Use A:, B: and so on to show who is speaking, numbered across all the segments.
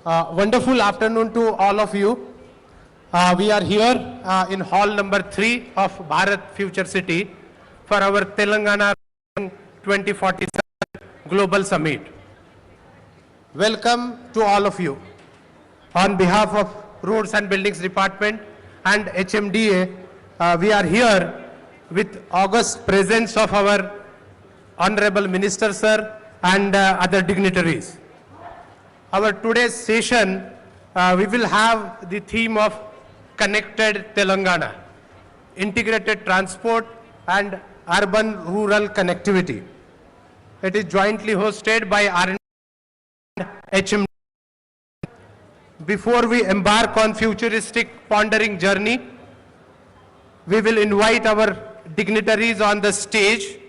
A: Wonderful afternoon to all of you. We are here in hall number 3 of Bharat Future City for our Telangana 2047 Global Summit. Welcome to all of you. On behalf of Roads and Buildings Department and HMDA, we are here with august presence of our Honorable Minister Sir and other dignitaries. Our today's session, we will have the theme of Connected Telangana, Integrated Transport and Urban-Rural Connectivity. It is jointly hosted by R&D and HMD. Before we embark on futuristic pondering journey, we will invite our dignitaries on the stage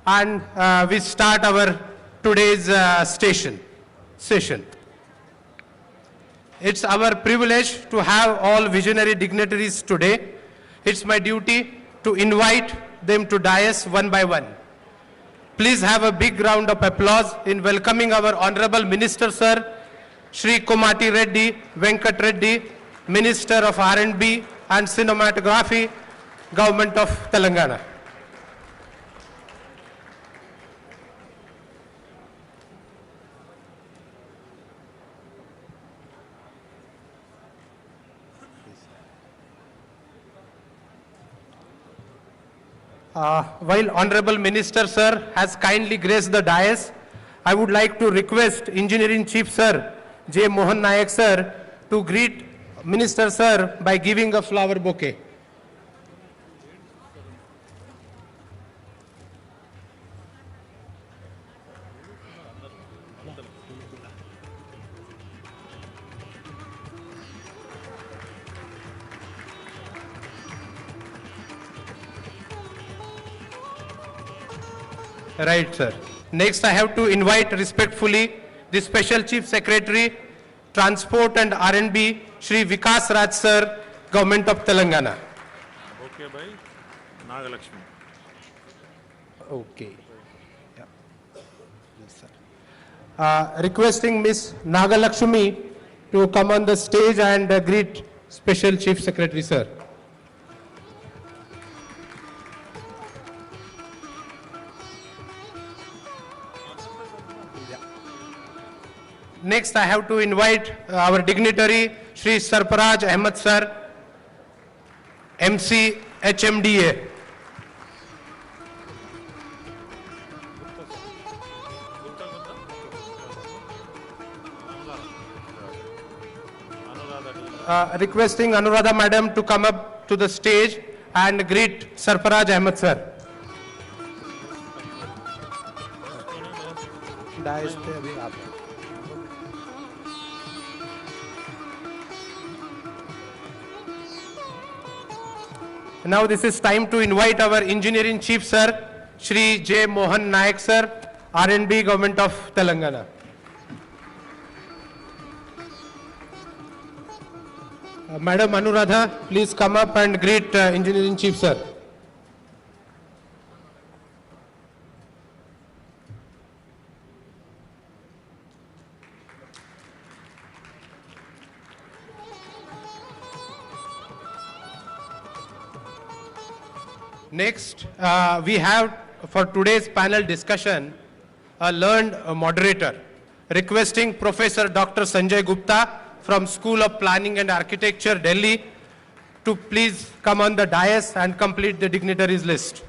A: and we start our today's session. It's our privilege to have all visionary dignitaries today. It's my duty to invite them to dais one by one. Please have a big round of applause in welcoming our Honorable Minister Sir, Shri Komati Reddy, Venkat Reddy, Minister of R&B and Cinematography, Government of Telangana. While Honorable Minister Sir has kindly graced the dais, I would like to request Engineering Chief Sir, J. Mohan Nayak Sir, to greet Minister Sir by giving a flower bouquet. Right, sir. Next, I have to invite respectfully the Special Chief Secretary, Transport and R&B, Shri Vikas Raj Sir, Government of Telangana.
B: Okay, bhai. Nagalakshmi.
A: Okay. Yeah. Yes, sir. Requesting Miss Nagalakshmi to come on the stage and greet Special Chief Secretary, sir. Next, I have to invite our dignitary, Shri Sarparaj Ahmed Sir, MC HMDA. Requesting Anuradha Madam to come up to the stage and greet Sarparaj Ahmed Sir. Now this is time to invite our Engineering Chief Sir, Shri J. Mohan Nayak Sir, R&B Government of Telangana. Madam Anuradha, please come up and greet Engineering Chief Sir. Next, we have for today's panel discussion a learned moderator, requesting Professor Dr. Sanjay Gupta from School of Planning and Architecture, Delhi, to please come on the dais and complete the dignitaries list.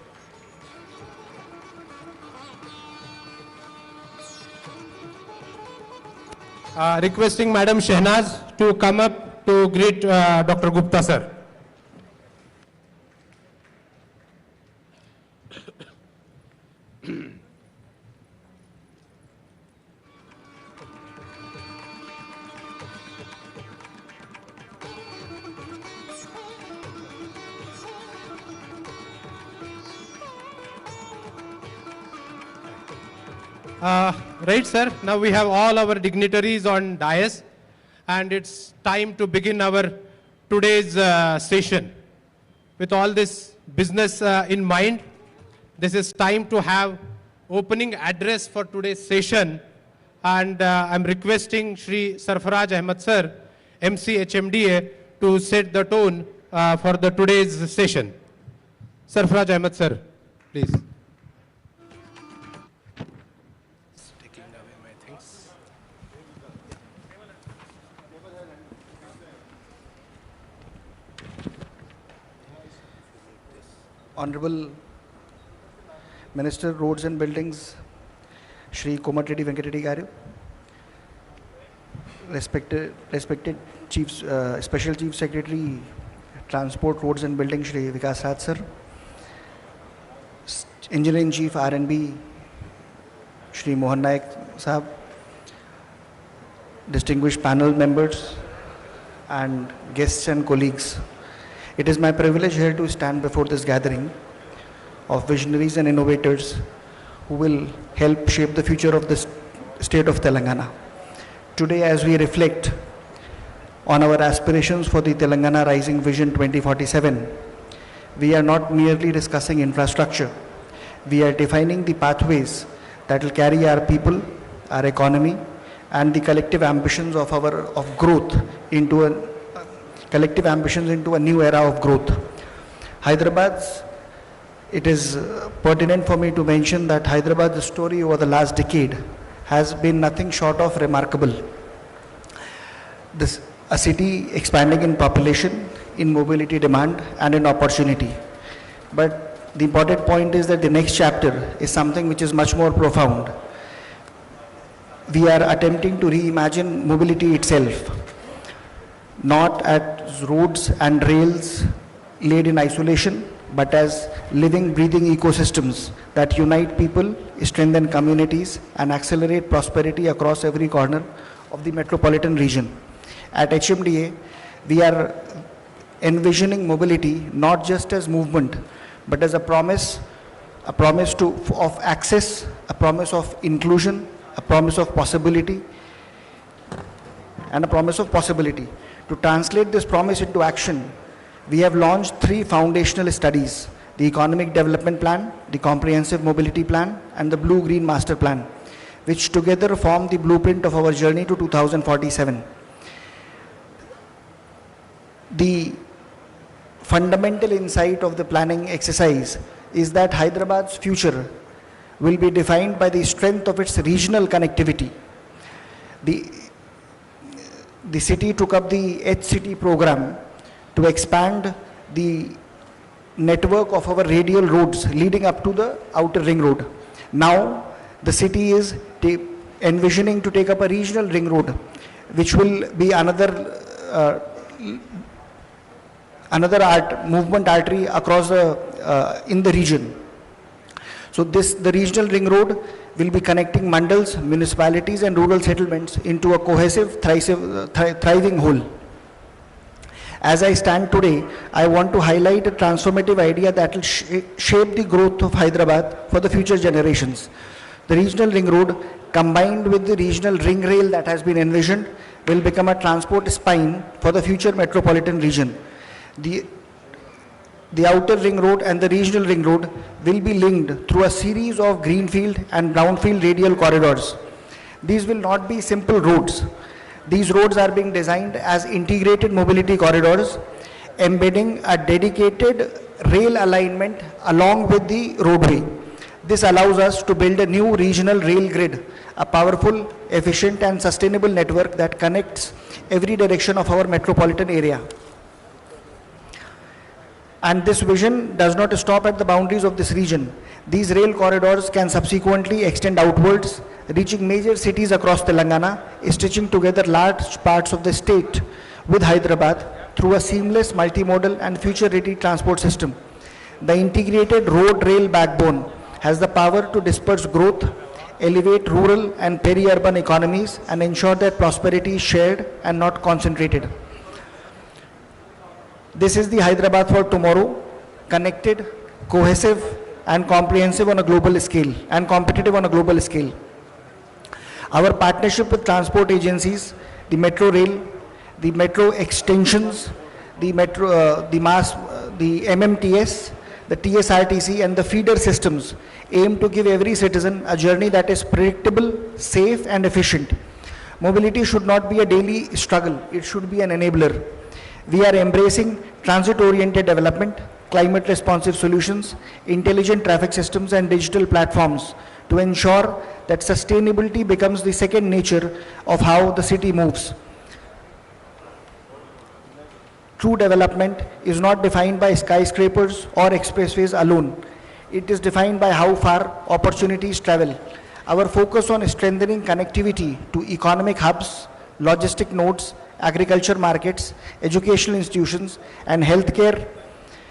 A: Requesting Madam Shehnaz to come up to greet Dr. Gupta, sir. Right, sir. Now we have all our dignitaries on dais, and it's time to begin our today's session. With all this business in mind, this is time to have opening address for today's session And I'm requesting Shri Sarfaraj Ahmed Sir, MC HMDA, to set the tone for the today's session. Sarfaraj Ahmed Sir, please. Taking away my things.
C: Honorable Minister, Roads and Buildings, Shri Komatreddy Venkatreddy Garu, respected Special Chief Secretary, Transport, Roads and Buildings, Shri Vikas Raj Sir, Engineering Chief, R&B, Shri Mohan Naik Sahab, distinguished panel members and guests and colleagues. It is my privilege here to stand before this gathering of visionaries and innovators who will help shape the future of the state of Telangana. Today, as we reflect on our aspirations for the Telangana Rising Vision 2047, we are not merely discussing infrastructure. We are defining the pathways that will carry our people, our economy, and the collective ambitions of growth into a new era of growth. Hyderabad's, it is pertinent for me to mention that Hyderabad's story over the last decade has been nothing short of remarkable. A city expanding in population, in mobility demand, and in opportunity. But the important point is that the next chapter is something which is much more profound. We are attempting to reimagine mobility itself, not as roads and rails laid in isolation, but as living, breathing ecosystems that unite people, strengthen communities, and accelerate prosperity across every corner of the metropolitan region. At HMDA, we are envisioning mobility not just as movement, but as a promise of access, a promise of inclusion, a promise of possibility, and a promise of possibility. To translate this promise into action, we have launched 3 foundational studies: the Economic Development Plan, the Comprehensive Mobility Plan, and the Blue-Green Master Plan, which together form the blueprint of our journey to 2047. The fundamental insight of the planning exercise is that Hyderabad's future will be defined by the strength of its regional connectivity. The city took up the H-City program to expand the network of our radial roads leading up to the outer ring road. Now, the city is envisioning to take up a regional ring road, which will be another movement artery across in the region. So the regional ring road will be connecting mandals, municipalities and rural settlements into a cohesive, thriving whole. As I stand today, I want to highlight a transformative idea that will shape the growth of Hyderabad for the future generations. The regional ring road, combined with the regional ring rail that has been envisioned, will become a transport spine for the future metropolitan region. The outer ring road and the regional ring road will be linked through a series of greenfield and brownfield radial corridors. These will not be simple roads. These roads are being designed as integrated mobility corridors, embedding a dedicated rail alignment along with the roadway. This allows us to build a new regional rail grid, a powerful, efficient and sustainable network that connects every direction of our metropolitan area. And this vision does not stop at the boundaries of this region. These rail corridors can subsequently extend outwards, reaching major cities across Telangana, stitching together large parts of the state with Hyderabad through a seamless, multimodal and future-ready transport system. The integrated road-rail backbone has the power to disperse growth, elevate rural and peri-urban economies, and ensure that prosperity is shared and not concentrated. This is the Hyderabad for tomorrow, connected, cohesive, and comprehensive on a global scale, and competitive on a global scale. Our partnership with transport agencies, the metro rail, the metro extensions, the MMTS, the TSRTC and the feeder systems aim to give every citizen a journey that is predictable, safe and efficient. Mobility should not be a daily struggle, it should be an enabler. We are embracing transit-oriented development, climate-responsive solutions, intelligent traffic systems and digital platforms to ensure that sustainability becomes the second nature of how the city moves. True development is not defined by skyscrapers or expressways alone. It is defined by how far opportunities travel. Our focus on strengthening connectivity to economic hubs, logistic nodes, agriculture markets, educational institutions, and healthcare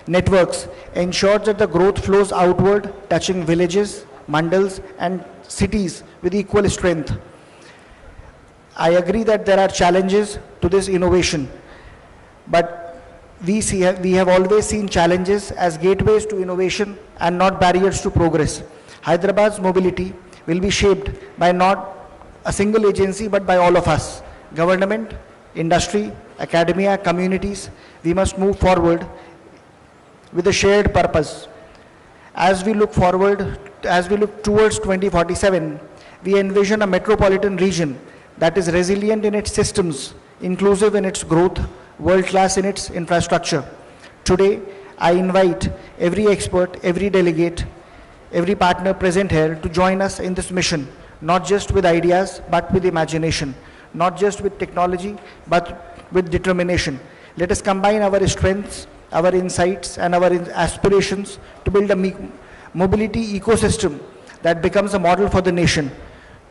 C: networks ensures that the growth flows outward, touching villages, mandals, and cities with equal strength. I agree that there are challenges to this innovation, but we have always seen challenges as gateways to innovation and not barriers to progress. Hyderabad's mobility will be shaped by not a single agency but by all of us, government, industry, academia, communities. We must move forward with a shared purpose. As we look towards 2047, we envision a metropolitan region that is resilient in its systems, inclusive in its growth, world-class in its infrastructure. Today, I invite every expert, every delegate, every partner present here to join us in this mission, not just with ideas, but with imagination, not just with technology, but with determination. Let us combine our strengths, our insights, and our aspirations to build a mobility ecosystem that becomes a model for the nation.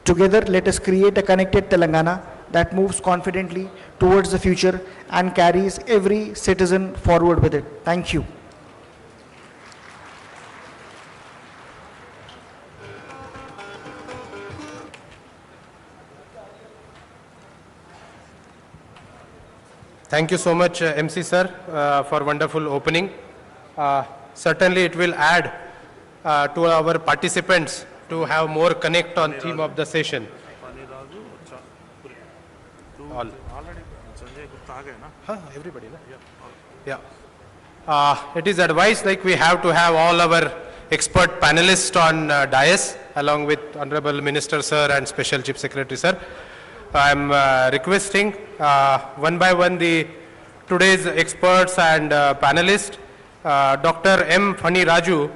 C: Together, let us create a connected Telangana that moves confidently towards the future and carries every citizen forward with it. Thank you.
A: Thank you so much, MC sir, for wonderful opening. Certainly it will add to our participants to have more connect on theme of the session. All. Everybody, na? Yeah. It is advised like we have to have all our expert panelists on dais along with Honorable Minister sir and Special Chief Secretary sir. I am requesting one by one the today's experts and panelists. Dr. M. Fani Raju,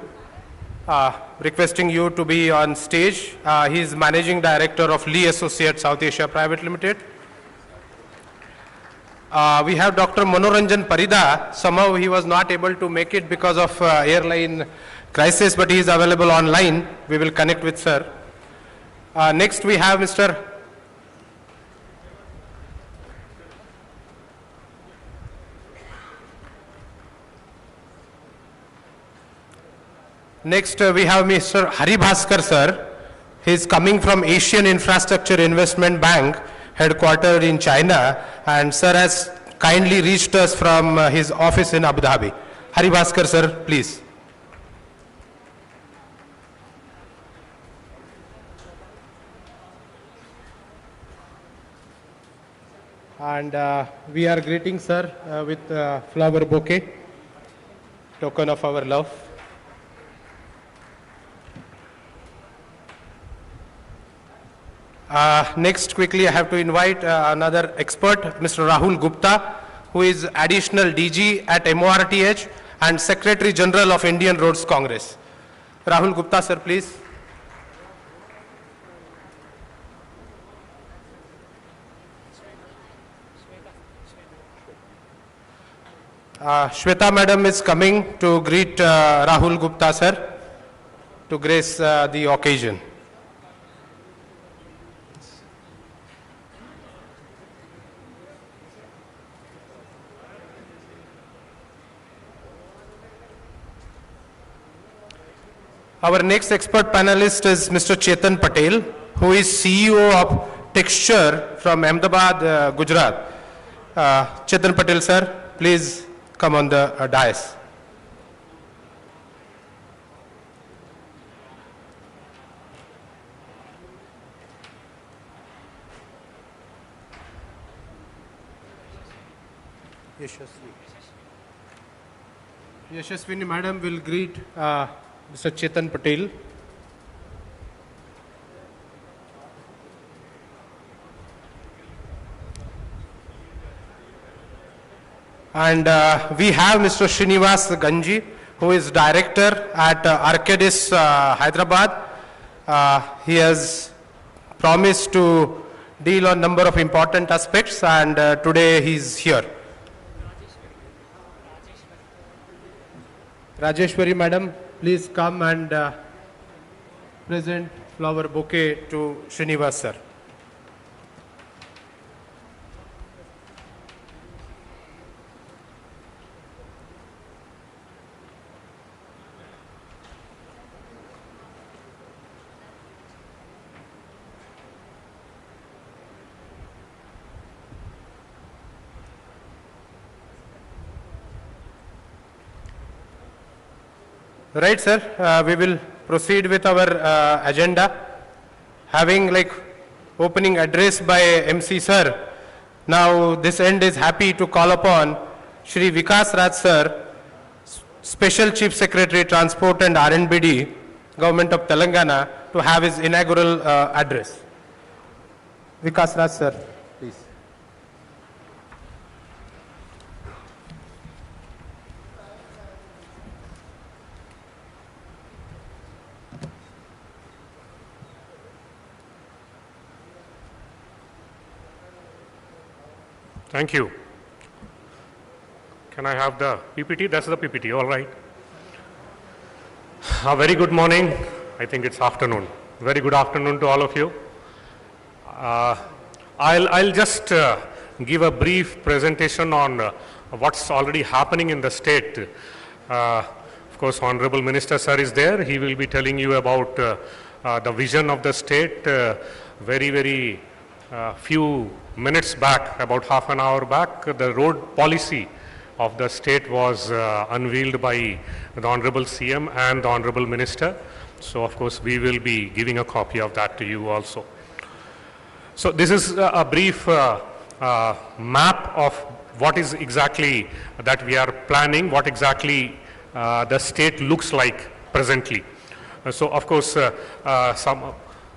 A: requesting you to be on stage. He is Managing Director of Lee Associates South Asia Private Limited. We have Dr. Manoranjan Parida. Somehow he was not able to make it because of airline crisis, but he is available online. We will connect with sir. Next we have Mr. Next, we have Mr. Hari Bhaskar sir. He is coming from Asian Infrastructure Investment Bank, headquartered in China, and sir has kindly reached us from his office in Abu Dhabi. Hari Bhaskar sir, please. And we are greeting sir with flower bouquet, token of our love. Next, quickly, I have to invite another expert, Mr. Rahul Gupta, who is Additional DG at MORTH and Secretary General of Indian Roads Congress. Rahul Gupta, sir, please. Shweta madam is coming to greet Rahul Gupta, sir, to grace the occasion. Our next expert panelist is Mr. Chetan Patel, who is CEO of Texture from Ahmedabad, Gujarat. Chetan Patel, sir, please come on the dais. Yashaswini Madam will greet Mr. Chetan Patel. And we have Mr. Srinivas Ganji, who is director at Arcadis, Hyderabad. He has promised to deal on number of important aspects, and today he is here. Rajeshwari Madam, please come and present flower bouquet to Srinivas sir. Right, sir. We will proceed with our agenda. Having like opening address by MC sir. Now this end is happy to call upon Shri Vikas Raj sir, Special Chief Secretary Transport and R&BD, Government of Telangana, to have his inaugural address. Vikas Raj sir, please.
D: Thank you. Can I have the PPT? That's the PPT, all right. A very good morning. I think it's afternoon. Very good afternoon to all of you. I'll just give a brief presentation on what's already happening in the state. Of course, Honorable Minister Sir is there. He will be telling you about the vision of the state. Very few minutes back, about half an hour back, the road policy of the state was unveiled by the Honorable CM and the Honorable Minister. So of course we will be giving a copy of that to you also. So this is a brief map of what is exactly that we are planning, what exactly the state looks like presently. So of course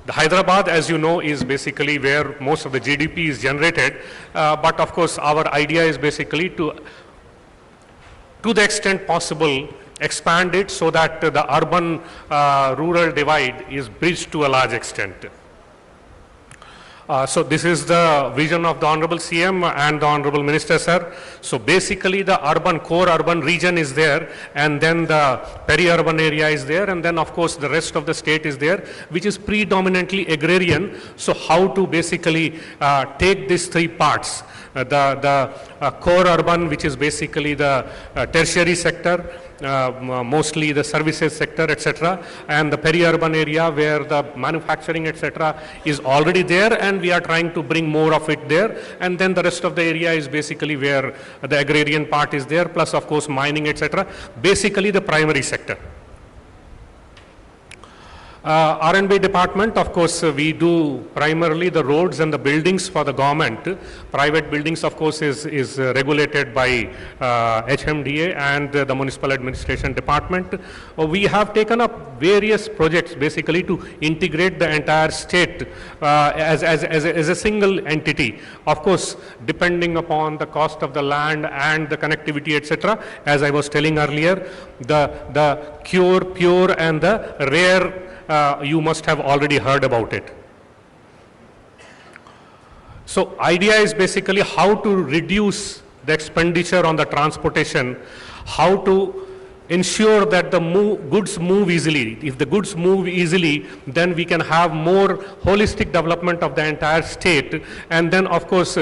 D: the Hyderabad, as you know, is basically where most of the GDP is generated. But of course, our idea is basically to the extent possible, expand it so that the urban-rural divide is bridged to a large extent. So this is the vision of the Honorable CM and the Honorable Minister Sir. So basically the core urban region is there, and then the peri-urban area is there, and then of course the rest of the state is there, which is predominantly agrarian. So how to basically take these three parts, the core urban, which is basically the tertiary sector, mostly the services sector, etc., and the peri-urban area where the manufacturing, etc., is already there, and we are trying to bring more of it there, and then the rest of the area is basically where the agrarian part is there, plus of course mining, etc., basically the primary sector. R&B department, of course, we do primarily the roads and the buildings for the government. Private buildings, of course, is regulated by HMDA and the municipal administration department. We have taken up various projects basically to integrate the entire state as a single entity. Of course, depending upon the cost of the land and the connectivity, etc. As I was telling earlier, the pure and the rare, you must have already heard about it. So idea is basically how to reduce the expenditure on the transportation, how to ensure that the goods move easily. If the goods move easily, then we can have more holistic development of the entire state, and then of course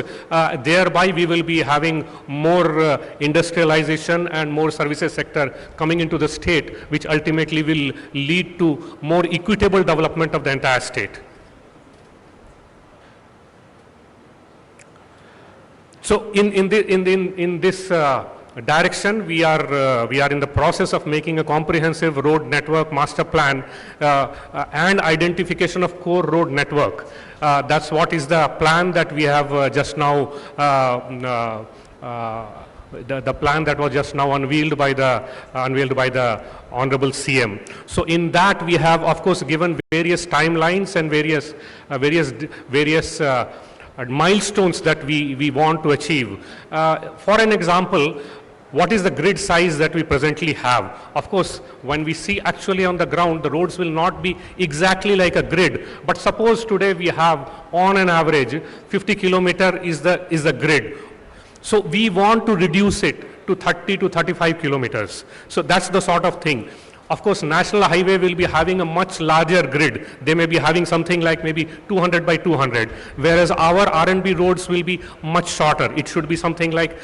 D: thereby we will be having more industrialization and more services sector coming into the state, which ultimately will lead to more equitable development of the entire state. So in this direction, we are in the process of making a comprehensive road network master plan and identification of core road network. That's what is the plan that we have just now the plan that was just now unveiled by the Honorable CM. So in that we have, of course, given various timelines and various milestones that we want to achieve. For an example, what is the grid size that we presently have? Of course, when we see actually on the ground, the roads will not be exactly like a grid. But suppose today we have, on an average, 50 kilometer is the grid. So we want to reduce it to 30 to 35 kilometers. So that's the sort of thing. Of course, national highway will be having a much larger grid. They may be having something like maybe 200 by 200, whereas our R&B roads will be much shorter. It should be something like,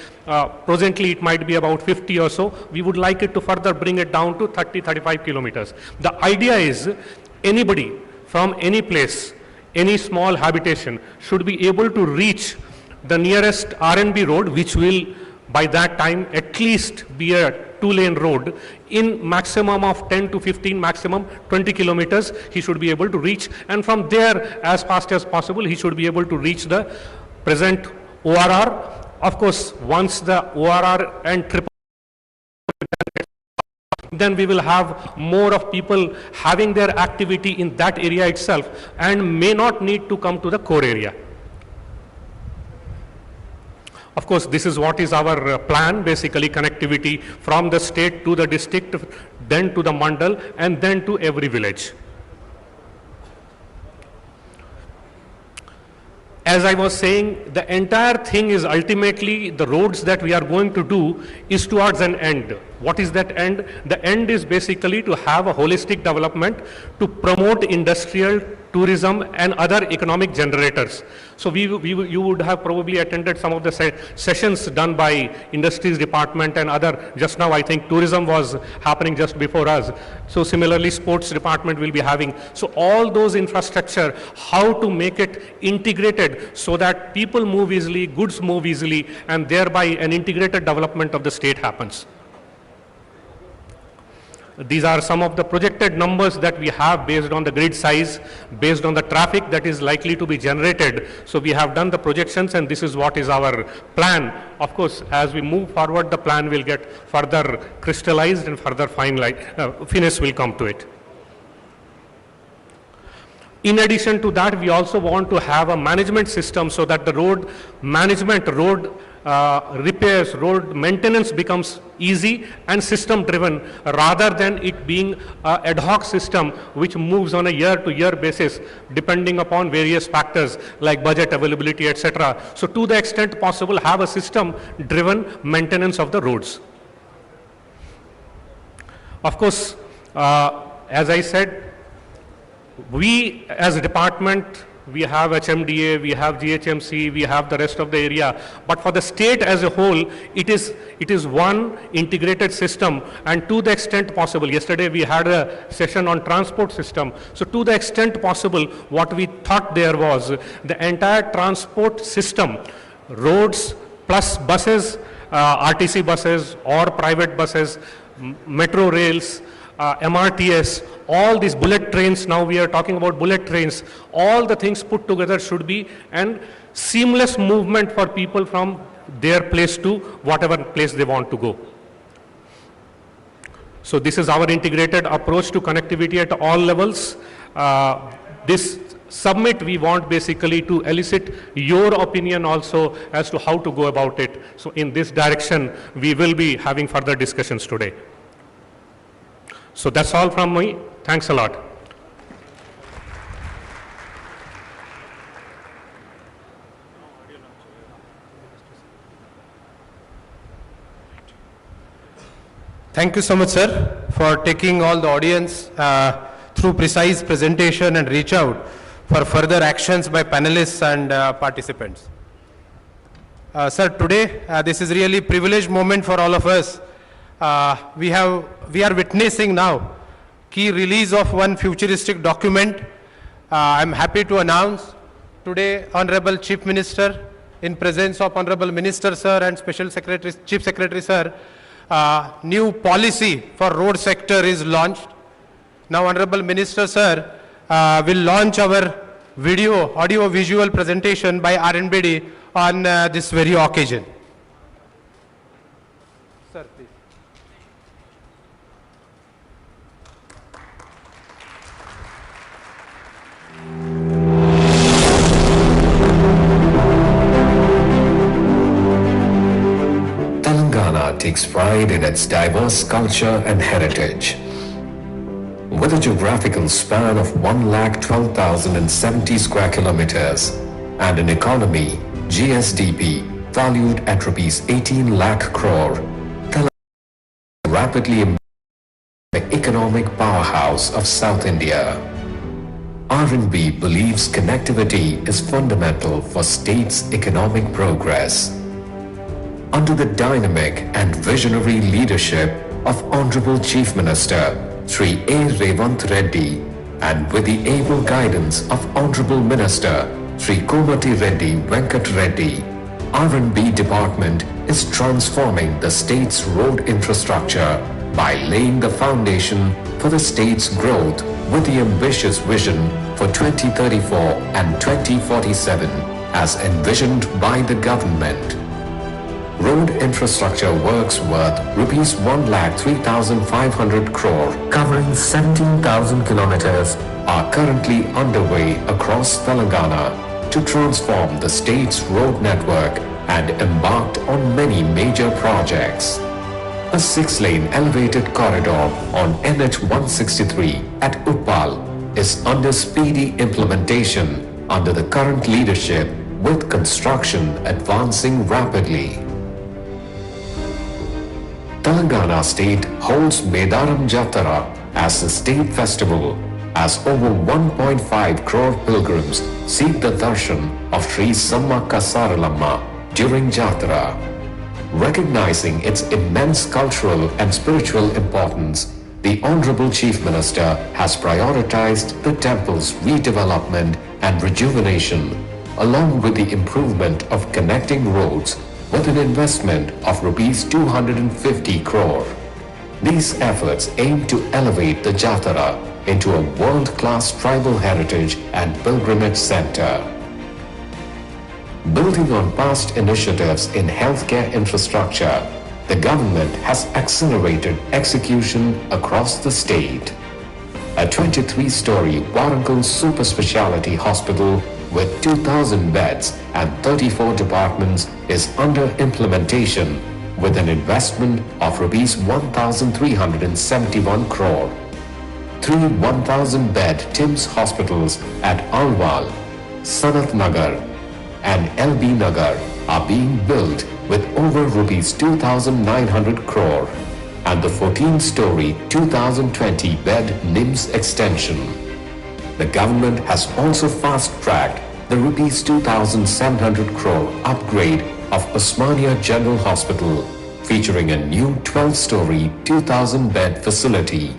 D: presently it might be about 50 or so. We would like it to further bring it down to 30, 35 kilometers. The idea is anybody from any place, any small habitation should be able to reach the nearest R&B road, which will by that time at least be a 2-lane road in maximum of 10 to 15, maximum 20 kilometers he should be able to reach, and from there as fast as possible he should be able to reach the present ORR. Of course, once the ORR and triple, then we will have more of people having their activity in that area itself and may not need to come to the core area. Of course, this is what is our plan, basically connectivity from the state to the district, then to the mandal, and then to every village. As I was saying, the entire thing is ultimately the roads that we are going to do is towards an end. What is that end? The end is basically to have a holistic development to promote industrial, tourism and other economic generators. So you would have probably attended some of the sessions done by industries department and other. Just now I think tourism was happening just before us. So similarly sports department will be having. So all those infrastructure, how to make it integrated so that people move easily, goods move easily, and thereby an integrated development of the state happens. These are some of the projected numbers that we have based on the grid size, based on the traffic that is likely to be generated. So we have done the projections and this is what is our plan. Of course, as we move forward, the plan will get further crystallized and further finish will come to it. In addition to that, we also want to have a management system so that the road management, road repairs, road maintenance becomes easy and system driven rather than it being an ad hoc system which moves on a year-to-year basis depending upon various factors like budget availability, etc. So to the extent possible, have a system driven maintenance of the roads. Of course, as I said, we as a department, we have HMDA, we have GHMC, we have the rest of the area. But for the state as a whole, it is one integrated system, and to the extent possible, yesterday we had a session on transport system. So to the extent possible, what we thought there was the entire transport system, roads plus buses, RTC buses or private buses, metro rails, MRTS, all these bullet trains, now we are talking about bullet trains, all the things put together should be an seamless movement for people from their place to whatever place they want to go. So this is our integrated approach to connectivity at all levels. This summit we want basically to elicit your opinion also as to how to go about it. So in this direction, we will be having further discussions today. So that's all from me. Thanks a lot.
A: Thank you so much, sir, for taking all the audience through precise presentation and reach out for further actions by panelists and participants. Sir, today this is really a privileged moment for all of us. We are witnessing now key release of one futuristic document. I'm happy to announce today Honorable Chief Minister, in presence of Honorable Minister sir and Special Secretary, Chief Secretary sir, new policy for road sector is launched. Now Honorable Minister sir will launch our audio visual presentation by RNBD on this very occasion.
E: takes pride in its diverse culture and heritage. With a geographical span of 1,12,070 square kilometers and an economy, GSDP, valued at rupees 18 lakh crore, Telangana is rapidly emerging the economic powerhouse of South India. R&B believes connectivity is fundamental for state's economic progress. Under the dynamic and visionary leadership of Honorable Chief Minister Shri A. Revant Reddy and with the able guidance of Honorable Minister Shri Komati Reddy Venkat Reddy, R&B department is transforming the state's road infrastructure by laying the foundation for the state's growth with the ambitious vision for 2034 and 2047 as envisioned by the government. Road infrastructure works worth rupees 1,03,500 crore covering 17,000 kilometers are currently underway across Telangana to transform the state's road network and embarked on many major projects. A 6-lane elevated corridor on NH 163 at Uppal is under speedy implementation under the current leadership with construction advancing rapidly. Telangana state holds Medaram Jatara as the state festival as over 1.5 crore pilgrims seek the darshan of Sri Sammaka Saralamma during Jatara. Recognizing its immense cultural and spiritual importance, the Honorable Chief Minister has prioritized the temple's redevelopment and rejuvenation, along with the improvement of connecting roads with an investment of rupees 250 crore. These efforts aim to elevate the Jatara into a world-class tribal heritage and pilgrimage center. Building on past initiatives in healthcare infrastructure, the government has accelerated execution across the state. A 23-story Warangal super specialty hospital with 2,000 beds and 34 departments is under implementation with an investment of rupees 1,371 crore. 3 1,000-bed TIMS hospitals at Alwal, Sanat Nagar and LB Nagar are being built with over rupees 2,900 crore and the 14-story 2,020-bed NIMS extension. The government has also fast-tracked the rupees 2,700 crore upgrade of Osmania General Hospital, featuring a new 12-story 2,000-bed facility.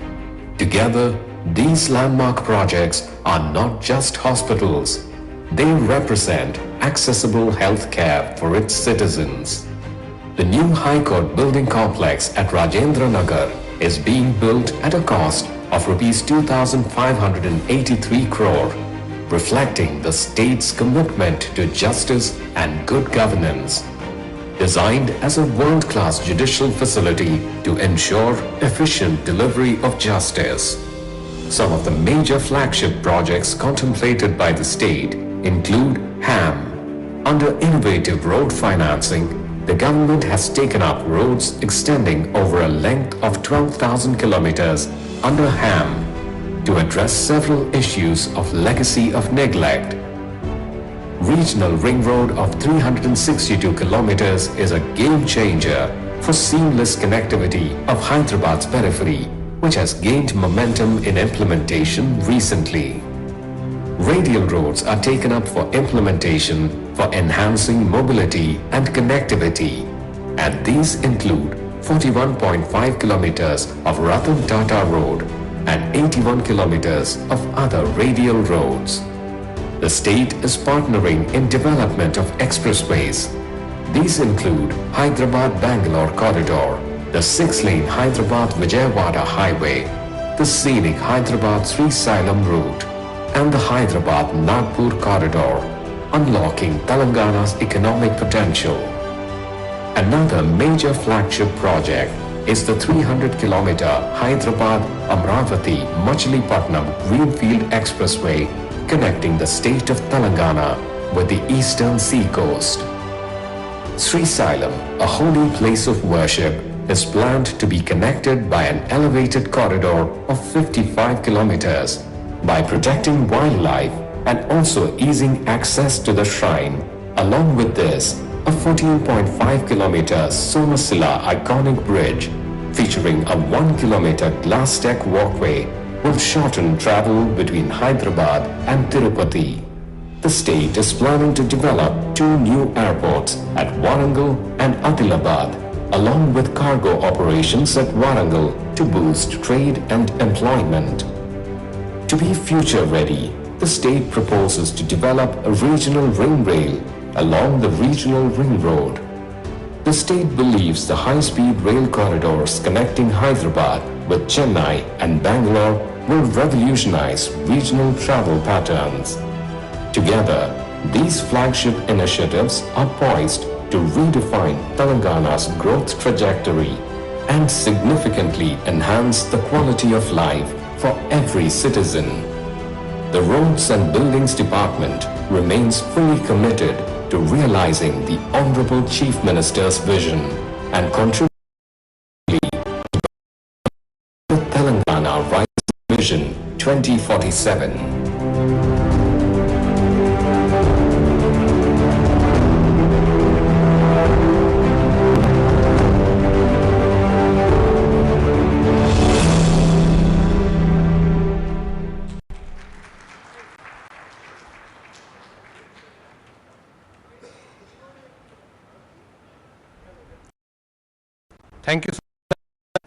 E: Together, these landmark projects are not just hospitals. They represent accessible health care for its citizens. The new High Court building complex at Rajendra Nagar is being built at a cost of rupees 2,583 crore, reflecting the state's commitment to justice and good governance. Designed as a world-class judicial facility to ensure efficient delivery of justice. Some of the major flagship projects contemplated by the state include HAM. Under innovative road financing, the government has taken up roads extending over a length of 12,000 kilometers under HAM to address several issues of legacy of neglect. Regional Ring Road of 362 kilometers is a game changer for seamless connectivity of Hyderabad's periphery, which has gained momentum in implementation recently. Radial roads are taken up for implementation for enhancing mobility and connectivity, and these include 41.5 kilometers of Ratan Tata Road and 81 kilometers of other radial roads. The state is partnering in development of expressways. These include Hyderabad-Bangalore corridor, the 6-lane Hyderabad-Vijayawada highway, the scenic Hyderabad-Srisailam route, and the Hyderabad-Nagpur corridor, unlocking Telangana's economic potential. Another major flagship project is the 300-kilometer Hyderabad-Amravati-Machilipatnam Greenfield Expressway connecting the state of Telangana with the eastern sea coast. Srisailam, a holy place of worship, is planned to be connected by an elevated corridor of 55 kilometers by protecting wildlife and also easing access to the shrine. Along with this, a 14.5 kilometer Somasila iconic bridge featuring a 1 kilometer glass deck walkway will shorten travel between Hyderabad and Tirupati. The state is planning to develop 2 new airports at Warangal and Adilabad, along with cargo operations at Warangal to boost trade and employment. To be future ready, the state proposes to develop a regional ring rail along the regional ring road. The state believes the high-speed rail corridors connecting Hyderabad with Chennai and Bangalore will revolutionize regional travel patterns. Together, these flagship initiatives are poised to redefine Telangana's growth trajectory and significantly enhance the quality of life for every citizen. The Roads and Buildings Department remains fully committed to realizing the Honorable Chief Minister's vision and contributing to the Telangana Rising Vision 2047.
A: Thank you,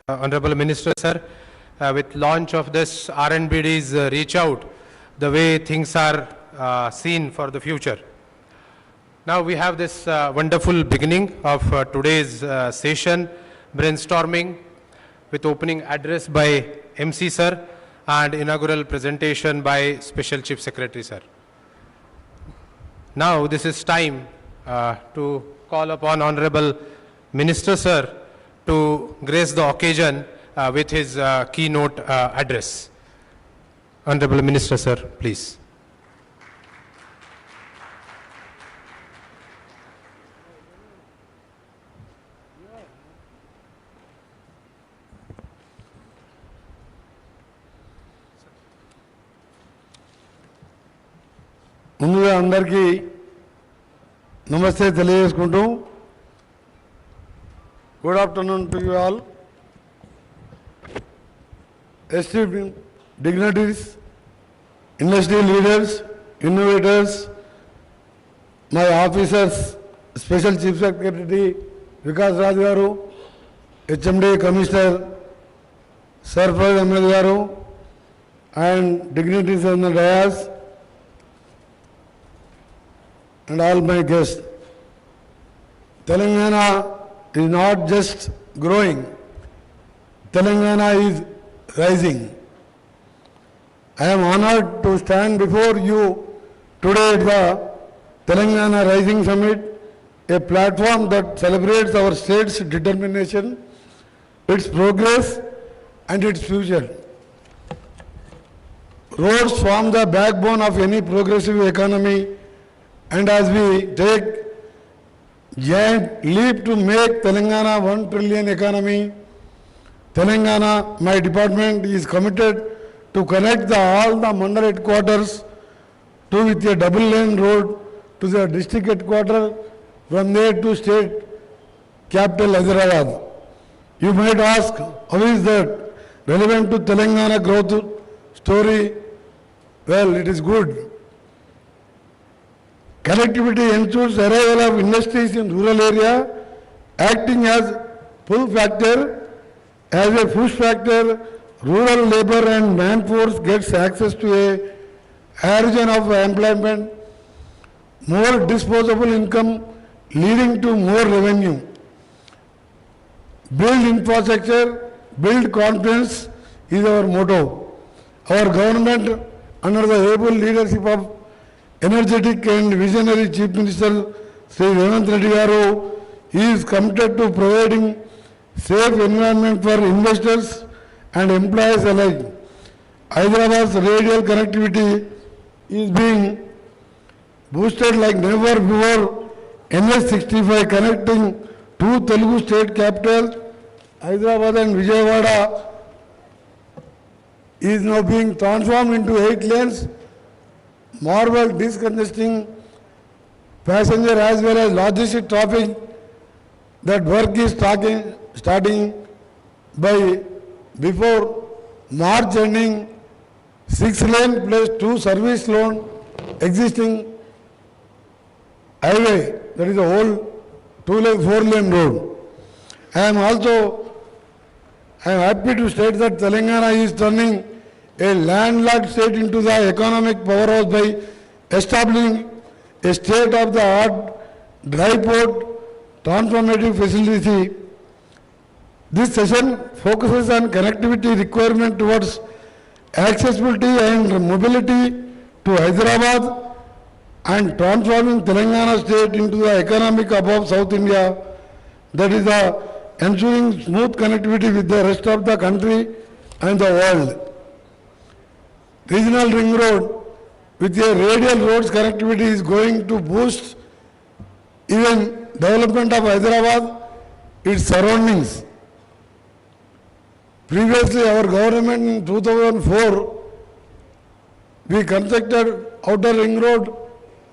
A: Honorable Minister, sir. With launch of this R&BD's Reach Out, the way things are seen for the future. Now we have this wonderful beginning of today's session, brainstorming, with opening address by MC sir and inaugural presentation by Special Chief Secretary sir. Now this is time to call upon Honorable Minister sir to grace the occasion with his keynote address. Honorable Minister sir, please.
F: ముందుగా అందరికీ నమస్తే తెలియజేసుకుంటూ good afternoon to you all esteemed dignitaries, industry leaders, innovators, my officers, Special Chief Secretary Vikas Raj garu, HMD Commissioner Sarfraz Ahmed garu, and dignitaries on the dais, and all my guests. Telangana is not just growing, Telangana is rising. I am honored to stand before you today at the Telangana Rising Summit, a platform that celebrates our state's determination, its progress and its future. Roads form the backbone of any progressive economy, and as we take giant leap to make Telangana 1 trillion economy, Telangana, my department is committed to connect all the mandal headquarters with a double lane road to the district headquarters, from there to state capital Hyderabad. You might ask, how is that relevant to Telangana growth story? Well, it is good. Connectivity ensures arrival of industries in rural area, acting as pull factor. As a push factor, rural labor and manforce gets access to a origin of employment, more disposable income, leading to more revenue. Build infrastructure, build confidence is our motto. Our government, under the able leadership of energetic and visionary Chief Minister Sri Reddy garu, is committed to providing safe environment for investors and employees alike. Hyderabad's radial connectivity is being boosted like never before. NS 65 connecting two Telugu state capitals Hyderabad and Vijayawada is now being transformed into 8 lanes, marvel discongesting passenger as well as logistic traffic. That work is starting by before March ending. 6 lane plus 2 service lane existing highway, that is a whole 2 lane, 4 lane road. I am happy to state that Telangana is turning a landlocked state into the economic powerhouse by establishing a state-of-the-art dry port transformative facility. This session focuses on connectivity requirement towards accessibility and mobility to Hyderabad and transforming Telangana state into the economic hub of South India, that is ensuring smooth connectivity with the rest of the country and the world. Regional ring road with a radial roads connectivity is going to boost even development of Hyderabad, its surroundings. Previously, our government in 2004, we constructed outer ring road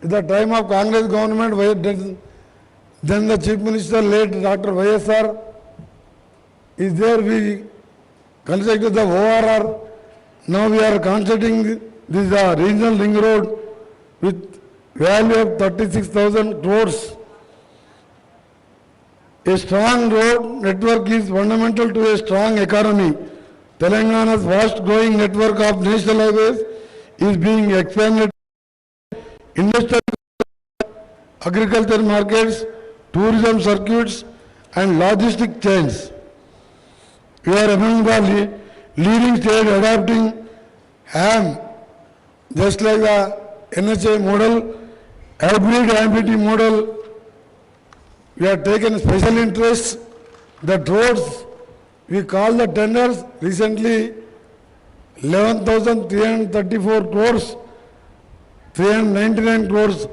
F: at the time of Congress government. Then the Chief Minister, late Dr. YSR, is there. We constructed the ORR. Now we are constructing this regional ring road with value of 36,000 crores. A strong road network is fundamental to a strong economy. Telangana's vast growing network of national highways is being expanded. Industrial, agriculture markets, tourism circuits and logistic chains. We are among the leading state adopting HAM, just like the NHA model, hybrid MPT model. We have taken special interest. The roads, we call the tenders recently 11,334 crores, 399 crores.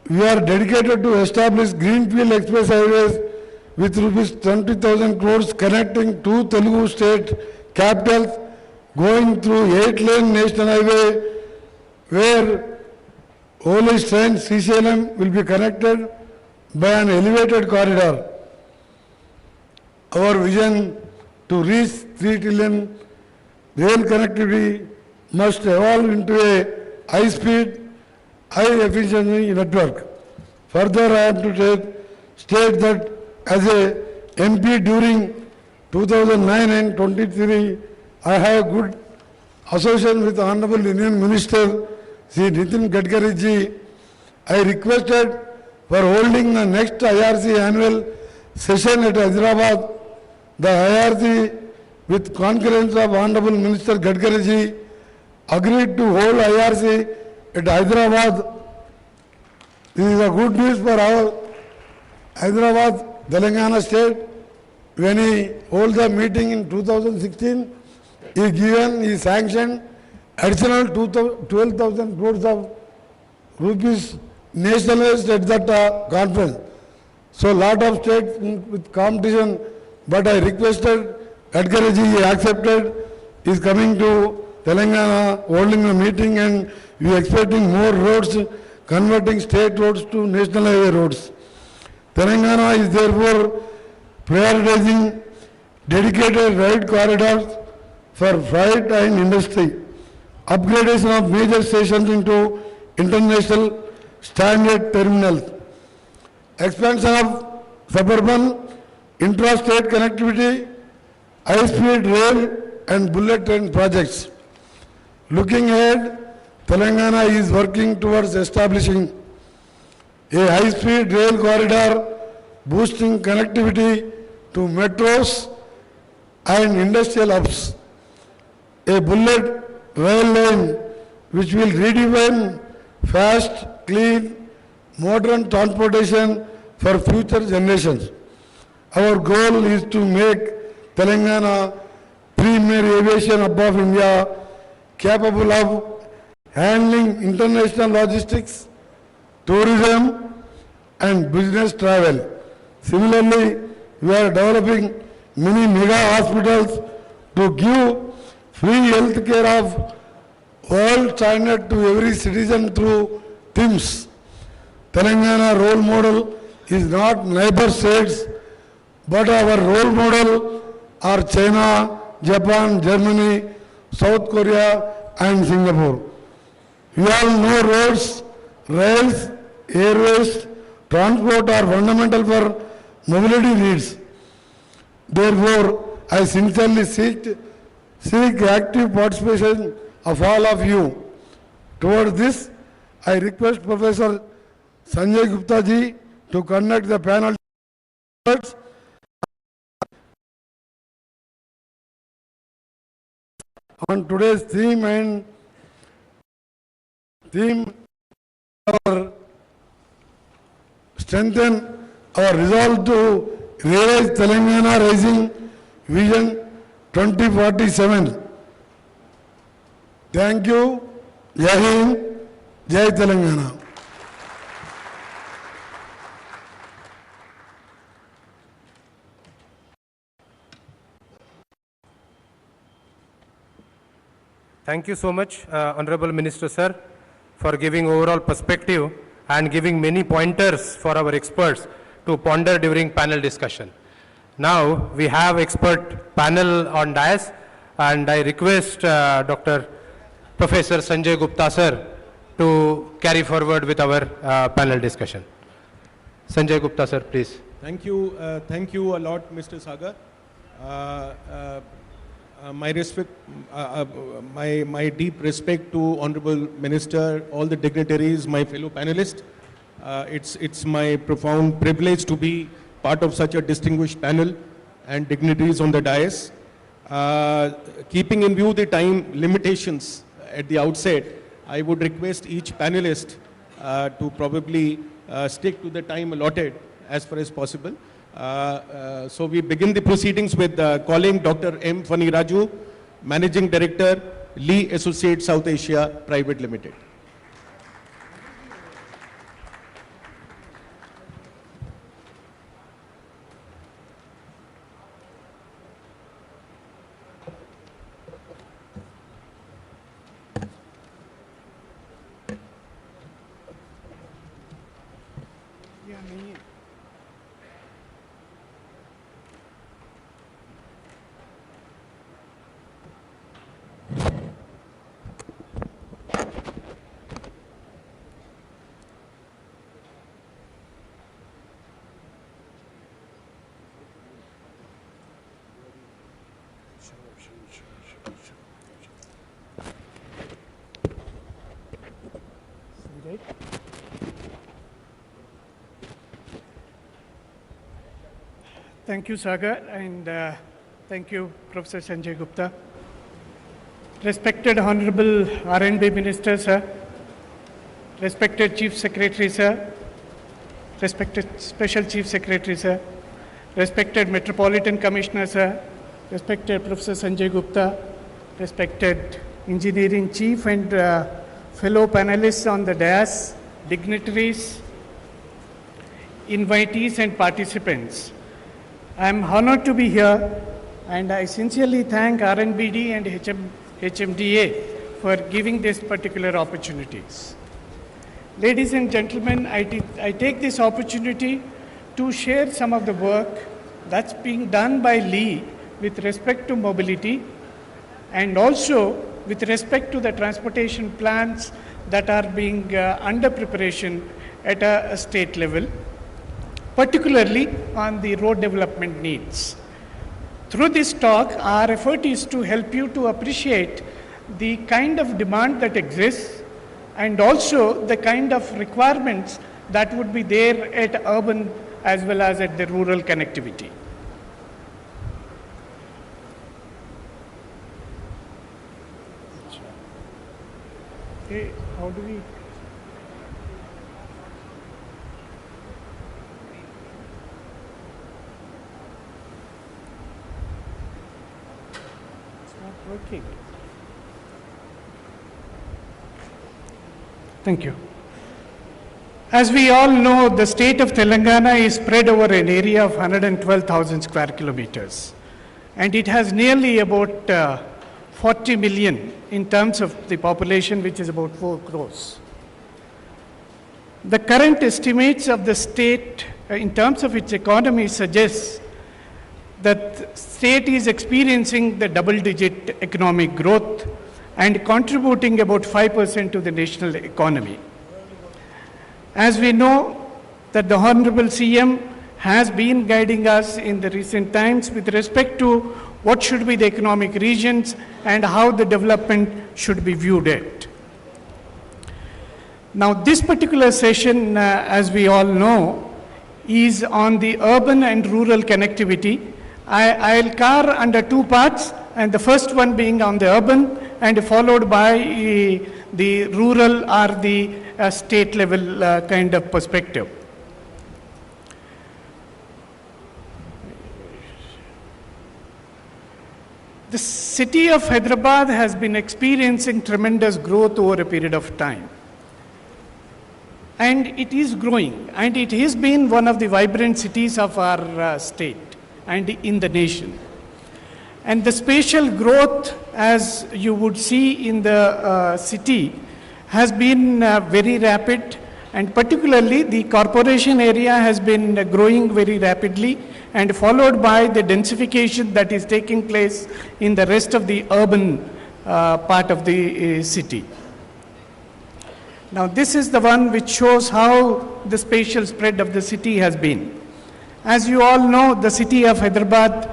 F: We are dedicated to establish greenfield express highways with rupees 20,000 crores connecting two Telugu state capitals, going through 8-lane national highway where Holy Saint Srisailam will be connected by an elevated corridor. Our vision to reach 3 trillion rail connectivity must evolve into a high-speed, high-efficiency network. Further, I have to state that as a MP during 2009 and 23, I have good association with Honorable Union Minister Sri Nitin Gadkari ji. I requested for holding the next IRC annual session at Hyderabad. The IRC, with concurrence of Honorable Minister Gadkari ji, agreed to hold IRC at Hyderabad. This is a good news for our Hyderabad, Telangana state. When he held the meeting in 2016, he sanctioned additional 12,000 crores of rupees nationalized at that conference. So lot of states with competition, but I requested Gadkari ji, he accepted, is coming to Telangana, holding a meeting, and we are expecting more roads, converting state roads to national highway roads. Telangana is therefore prioritizing dedicated ride corridors for freight and industry, upgradation of major stations into international standard terminals, expansion of suburban intra-state connectivity, high-speed rail and bullet train projects. Looking ahead, Telangana is working towards establishing a high-speed rail corridor, boosting connectivity to metros and industrial hubs. A bullet rail line which will redefine fast, clean, modern transportation for future generations. Our goal is to make Telangana premier aviation hub of India, capable of handling international logistics, tourism and business travel. Similarly, we are developing many mega hospitals to give free health care of world standard to every citizen through TIMS. Telangana role model is not neighbor states, but our role model are China, Japan, Germany, South Korea and Singapore. We all know roads, rails, airways, transport are fundamental for mobility needs. Therefore, I sincerely seek active participation of all of you. Towards this, I request Professor Sanjay Gupta ji to conduct the panel on today's theme our strengthen our resolve to realize Telangana Rising Vision 2047. Thank you. Jai Hind, Jai Telangana.
A: Thank you so much, Honorable Minister Sir, for giving overall perspective and giving many pointers for our experts to ponder during panel discussion. Now we have expert panel on dais, and I request Dr. Professor Sanjay Gupta Sir to carry forward with our panel discussion. Sanjay Gupta Sir, please.
G: Thank you a lot, Mr. Sagar. My deep respect to Honorable Minister, all the dignitaries, my fellow panelists. It's my profound privilege to be part of such a distinguished panel and dignitaries on the dais. Keeping in view the time limitations at the outset, I would request each panelist to probably stick to the time allotted as far as possible. So we begin the proceedings with calling Dr. M. Fani Raju, Managing Director, Lee Associates South Asia Private Limited.
H: Thank you, Sagar, and thank you, Professor Sanjay Gupta. Respected Honorable R&B Minister, sir, respected Chief Secretary, sir, respected Special Chief Secretary, sir, respected Metropolitan Commissioner, sir, respected Professor Sanjay Gupta, respected Engineering Chief and fellow panelists on the dais, dignitaries, invitees and participants. I am honored to be here, and I sincerely thank RNBD and HMDA for giving these particular opportunities. Ladies and gentlemen, I take this opportunity to share some of the work that's being done by Lee with respect to mobility and also with respect to the transportation plans that are being under preparation at a state level, particularly on the road development needs. Through this talk, our effort is to help you to appreciate the kind of demand that exists and also the kind of requirements that would be there at urban as well as at the rural connectivity. Okay, how do we... working. Thank you. As we all know, the state of Telangana is spread over an area of 112,000 square kilometers. And it has nearly about 40 million in terms of the population, which is about 4 crores. The current estimates of the state in terms of its economy suggests that the state is experiencing the double-digit economic growth and contributing about 5% to the national economy. As we know that the Honorable CM has been guiding us in the recent times with respect to what should be the economic regions and how the development should be viewed at. Now, this particular session, as we all know, is on the urban and rural connectivity. I'll cover under two parts, and the first one being on the urban and followed by the rural or the state level kind of perspective. The city of Hyderabad has been experiencing tremendous growth over a period of time. And it is growing, and it has been one of the vibrant cities of our state and in the nation. And the spatial growth, as you would see in the city, has been very rapid, and particularly the corporation area has been growing very rapidly, and followed by the densification that is taking place in the rest of the urban part of the city. Now, this is the one which shows how the spatial spread of the city has been. As you all know, the city of Hyderabad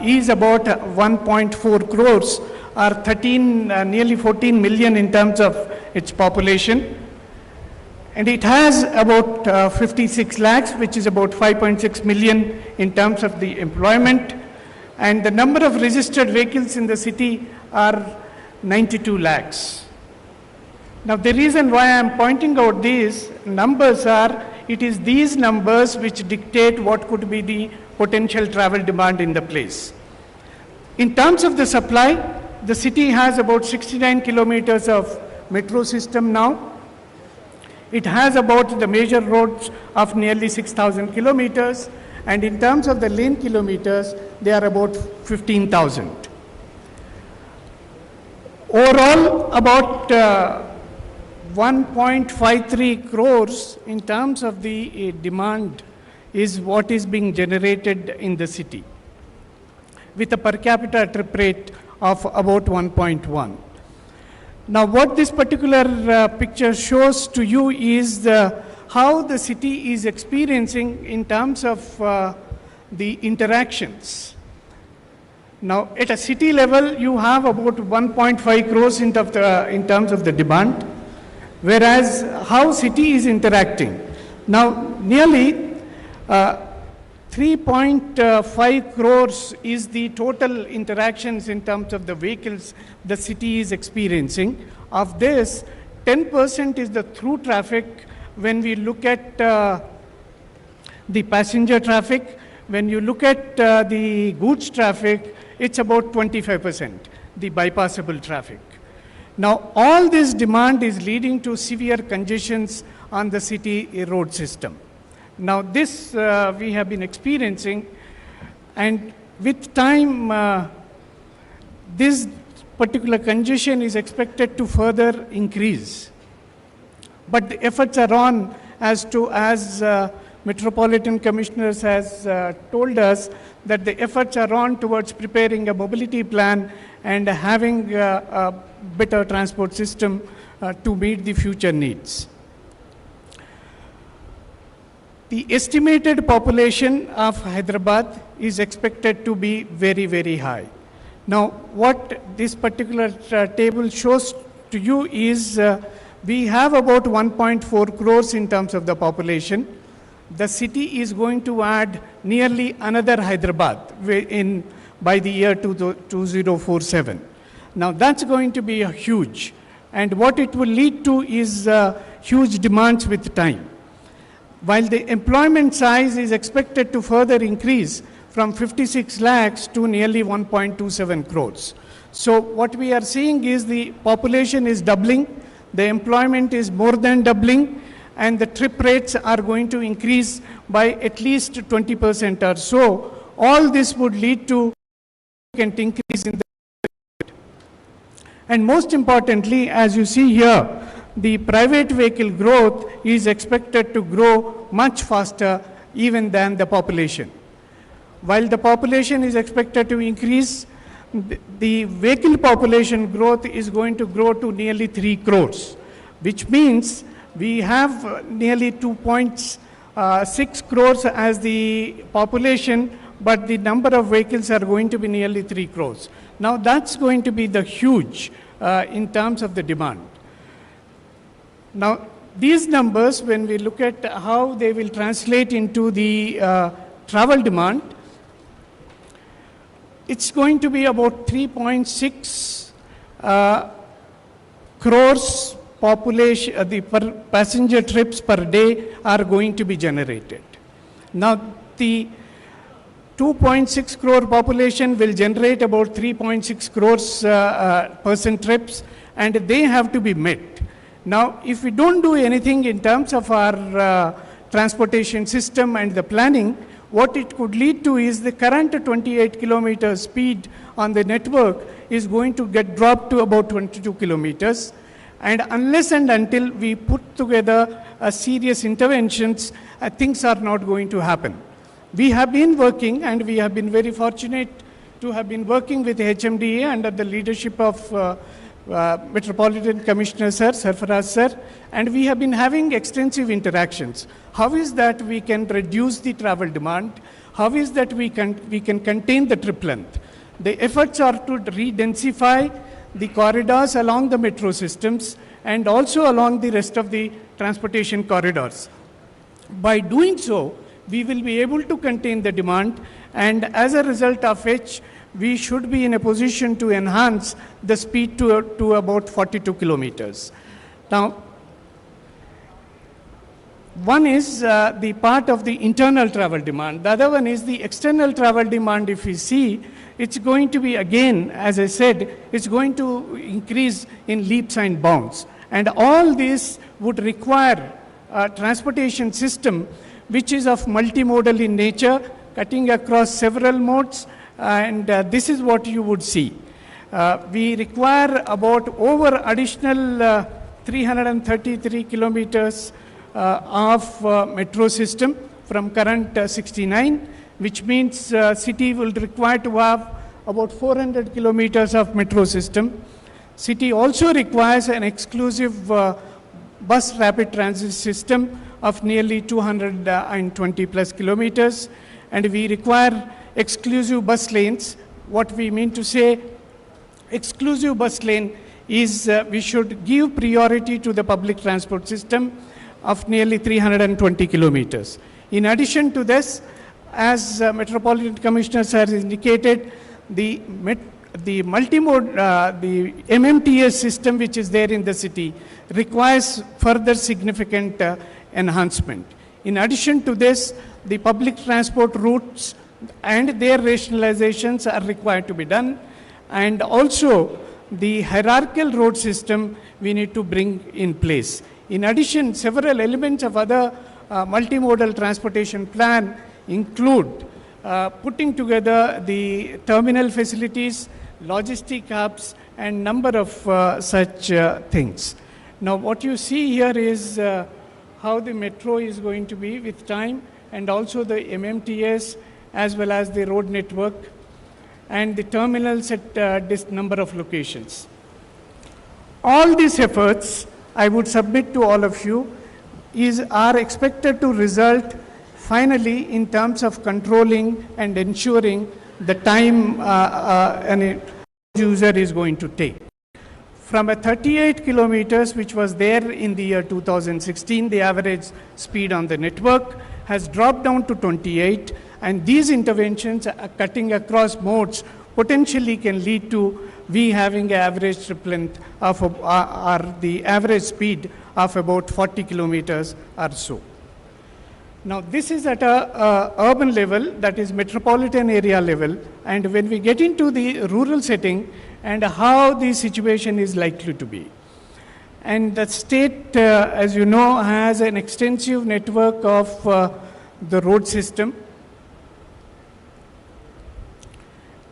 H: is about 1.4 crores or nearly 14 million in terms of its population. And it has about 56 lakhs, which is about 5.6 million in terms of the employment. And the number of registered vehicles in the city are 92 lakhs. Now, the reason why I am pointing out these numbers are, it is these numbers which dictate what could be the potential travel demand in the place. In terms of the supply, the city has about 69 kilometers of metro system now. It has about the major roads of nearly 6,000 kilometers, and in terms of the lane kilometers, they are about 15,000. Overall, about 1.53 crores in terms of the demand is what is being generated in the city, with a per capita trip rate of about 1.1. Now, what this particular picture shows to you is how the city is experiencing in terms of the interactions. Now, at a city level, you have about 1.5 crores in terms of the demand, whereas how city is interacting. Now, nearly 3.5 crores is the total interactions in terms of the vehicles the city is experiencing. Of this, 10% is the through traffic when we look at the passenger traffic. When you look at the goods traffic, it's about 25%, the bypassable traffic. Now, all this demand is leading to severe congestions on the city road system. Now, this we have been experiencing, and with time, this particular congestion is expected to further increase. But the efforts are on as Metropolitan Commissioners has told us that the efforts are on towards preparing a mobility plan and having a better transport system to meet the future needs. The estimated population of Hyderabad is expected to be very, very high. Now, what this particular table shows to you is we have about 1.4 crores in terms of the population. The city is going to add nearly another Hyderabad by the year 2047. Now, that's going to be huge. And what it will lead to is huge demands with time. While the employment size is expected to further increase from 56 lakhs to nearly 1.27 crores. So what we are seeing is the population is doubling, the employment is more than doubling, and the trip rates are going to increase by at least 20% or so. All this would lead to significant increase in the. And most importantly, as you see here, the private vehicle growth is expected to grow much faster even than the population. While the population is expected to increase, the vehicle population growth is going to grow to nearly 3 crores, which means we have nearly 2.6 crores as the population, but the number of vehicles are going to be nearly 3 crores. Now that's going to be the huge in terms of the demand. Now these numbers, when we look at how they will translate into the travel demand, it's going to be about 3.6 crores population, the passenger trips per day are going to be generated. Now the 2.6 crore population will generate about 3.6 crores person trips, and they have to be met. Now, if we don't do anything in terms of our transportation system and the planning, what it could lead to is the current 28 kilometer speed on the network is going to get dropped to about 22 kilometers. And unless and until we put together serious interventions, things are not going to happen. We have been working, and we have been very fortunate to have been working with HMDA under the leadership of Metropolitan Commissioner Sir, Sarfaraz Sir, and we have been having extensive interactions. How is that we can reduce the travel demand? How is that we can contain the trip length? The efforts are to re-densify the corridors along the metro systems and also along the rest of the transportation corridors. By doing so, we will be able to contain the demand, and as a result of which, we should be in a position to enhance the speed to about 42 kilometers. Now, one is the part of the internal travel demand. The other one is the external travel demand. If we see, it's going to be, again, as I said, it's going to increase in leaps and bounds. And all this would require a transportation system which is of multimodal in nature, cutting across several modes, and this is what you would see. We require about over additional 333 kilometers of metro system from current 69, which means city will require to have about 400 kilometers of metro system. City also requires an exclusive bus rapid transit system of nearly 220 plus kilometers, and we require exclusive bus lanes. What we mean to say, exclusive bus lane is we should give priority to the public transport system of nearly 320 kilometers. In addition to this, as Metropolitan Commissioner has indicated, the multimode, the MMTS system which is there in the city requires further significant enhancement. In addition to this, the public transport routes and their rationalizations are required to be done, and also the hierarchical road system we need to bring in place. In addition, several elements of other multimodal transportation plan include putting together the terminal facilities, logistic hubs, and number of such things. Now what you see here is how the metro is going to be with time, and also the MMTS as well as the road network and the terminals at this number of locations. All these efforts, I would submit to all of you, are expected to result finally in terms of controlling and ensuring the time an user is going to take. From a 38 kilometers, which was there in the year 2016, the average speed on the network has dropped down to 28, and these interventions are cutting across modes potentially can lead to we having an average trip length of or the average speed of about 40 kilometers or so. Now this is at a urban level, that is metropolitan area level, and when we get into the rural setting and how the situation is likely to be. And the state, as you know, has an extensive network of the road system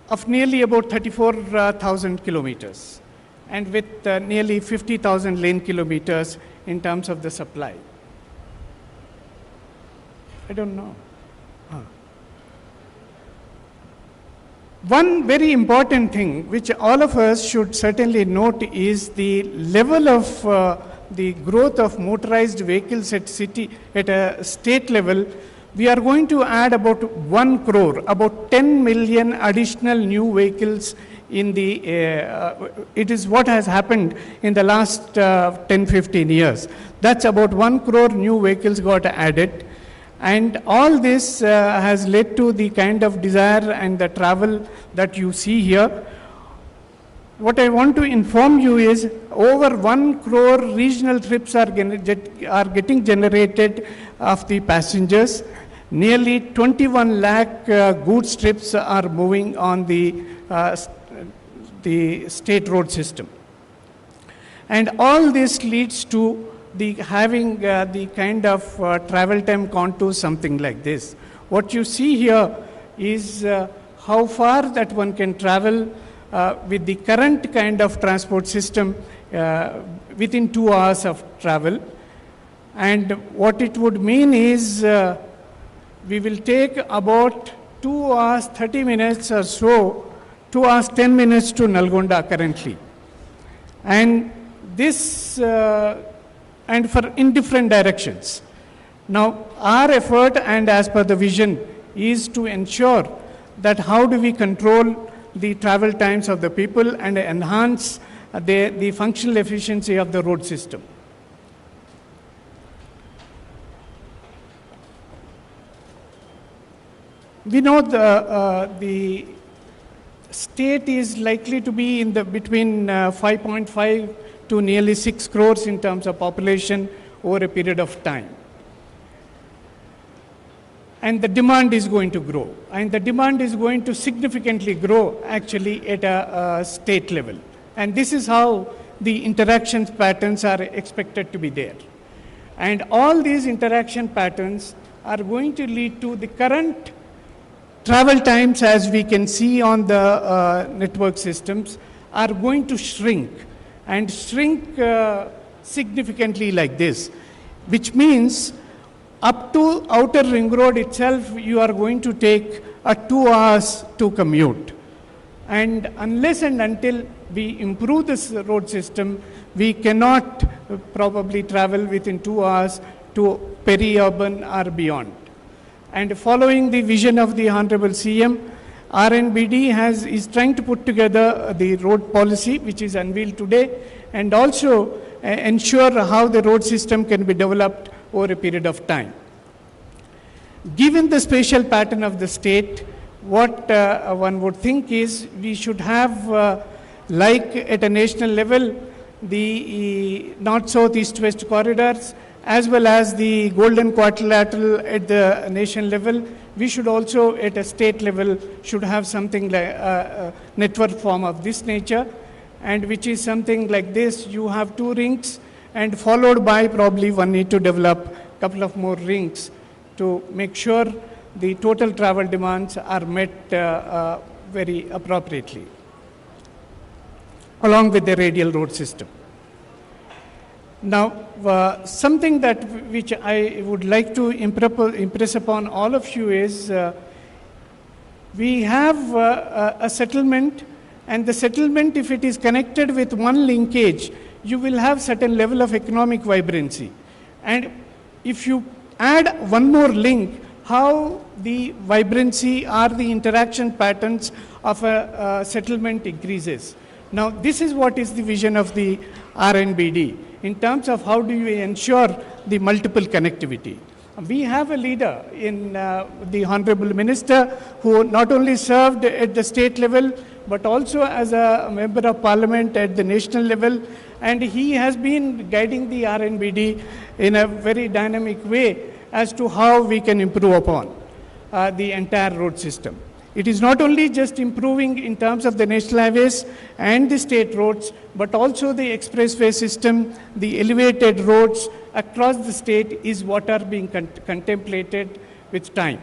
H: of nearly about 34,000 kilometers, and with nearly 50,000 lane kilometers in terms of the supply. I don't know. One very important thing which all of us should certainly note is the level of the growth of motorized vehicles at a state level. We are going to add about 1 crore, about 10 million additional new vehicles in the, it is what has happened in the last 10-15 years. That's about 1 crore new vehicles got added. And all this has led to the kind of desire and the travel that you see here. What I want to inform you is over 1 crore regional trips are getting generated of the passengers. Nearly 21 lakh goods trips are moving on the state road system. And all this leads to the having the kind of travel time contours something like this. What you see here is how far that one can travel with the current kind of transport system within 2 hours of travel. And what it would mean is we will take about 2 hours 30 minutes or so, 2 hours 10 minutes to Nalgonda currently. And this and for in different directions. Now, our effort and as per the vision is to ensure that how do we control the travel times of the people and enhance the functional efficiency of the road system. We know the state is likely to be in the between 5.5 to nearly 6 crores in terms of population over a period of time. And the demand is going to grow. And the demand is going to significantly grow actually at a state level. And this is how the interaction patterns are expected to be there. And all these interaction patterns are going to lead to the current travel times, as we can see on the network systems, are going to shrink. And shrink significantly like this, which means up to outer ring road itself, you are going to take 2 hours to commute. And unless and until we improve this road system, we cannot probably travel within 2 hours to peri-urban or beyond. And following the vision of the Honorable CM, RNBD is trying to put together the road policy, which is unveiled today, and also ensure how the road system can be developed over a period of time. Given the spatial pattern of the state, what one would think is we should have, like at a national level, the north, south, east, west corridors, as well as the golden quadrilateral at the nation level. We should also at a state level should have something like a network form of this nature, and which is something like this. You have 2 rings and followed by probably one need to develop a couple of more rings to make sure the total travel demands are met very appropriately, along with the radial road system. Now, something that which I would like to impress upon all of you is we have a settlement, and the settlement, if it is connected with one linkage, you will have certain level of economic vibrancy. And if you add one more link, how the vibrancy or the interaction patterns of a settlement increases. Now, this is what is the vision of the RNBD in terms of how do you ensure the multiple connectivity. We have a leader in the Honorable Minister who not only served at the state level, but also as a Member of Parliament at the national level, and he has been guiding the RNBD in a very dynamic way as to how we can improve upon the entire road system. It is not only just improving in terms of the national highways and the state roads, but also the expressway system, the elevated roads across the state is what are being contemplated with time.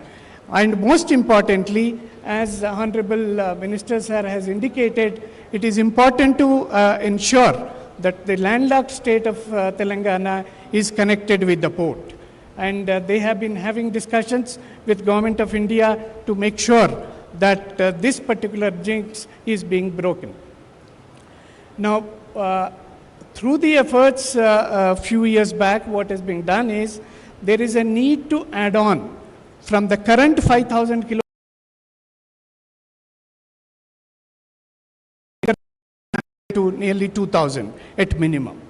H: And most importantly, as the Honorable Minister Sir has indicated, it is important to ensure that the landlocked state of Telangana is connected with the port. And they have been having discussions with Government of India to make sure that this particular jinx is being broken. Now, through the efforts a few years back, what has been done is there is a need to add on from the current 5,000 kilometers to nearly 2,000 at minimum.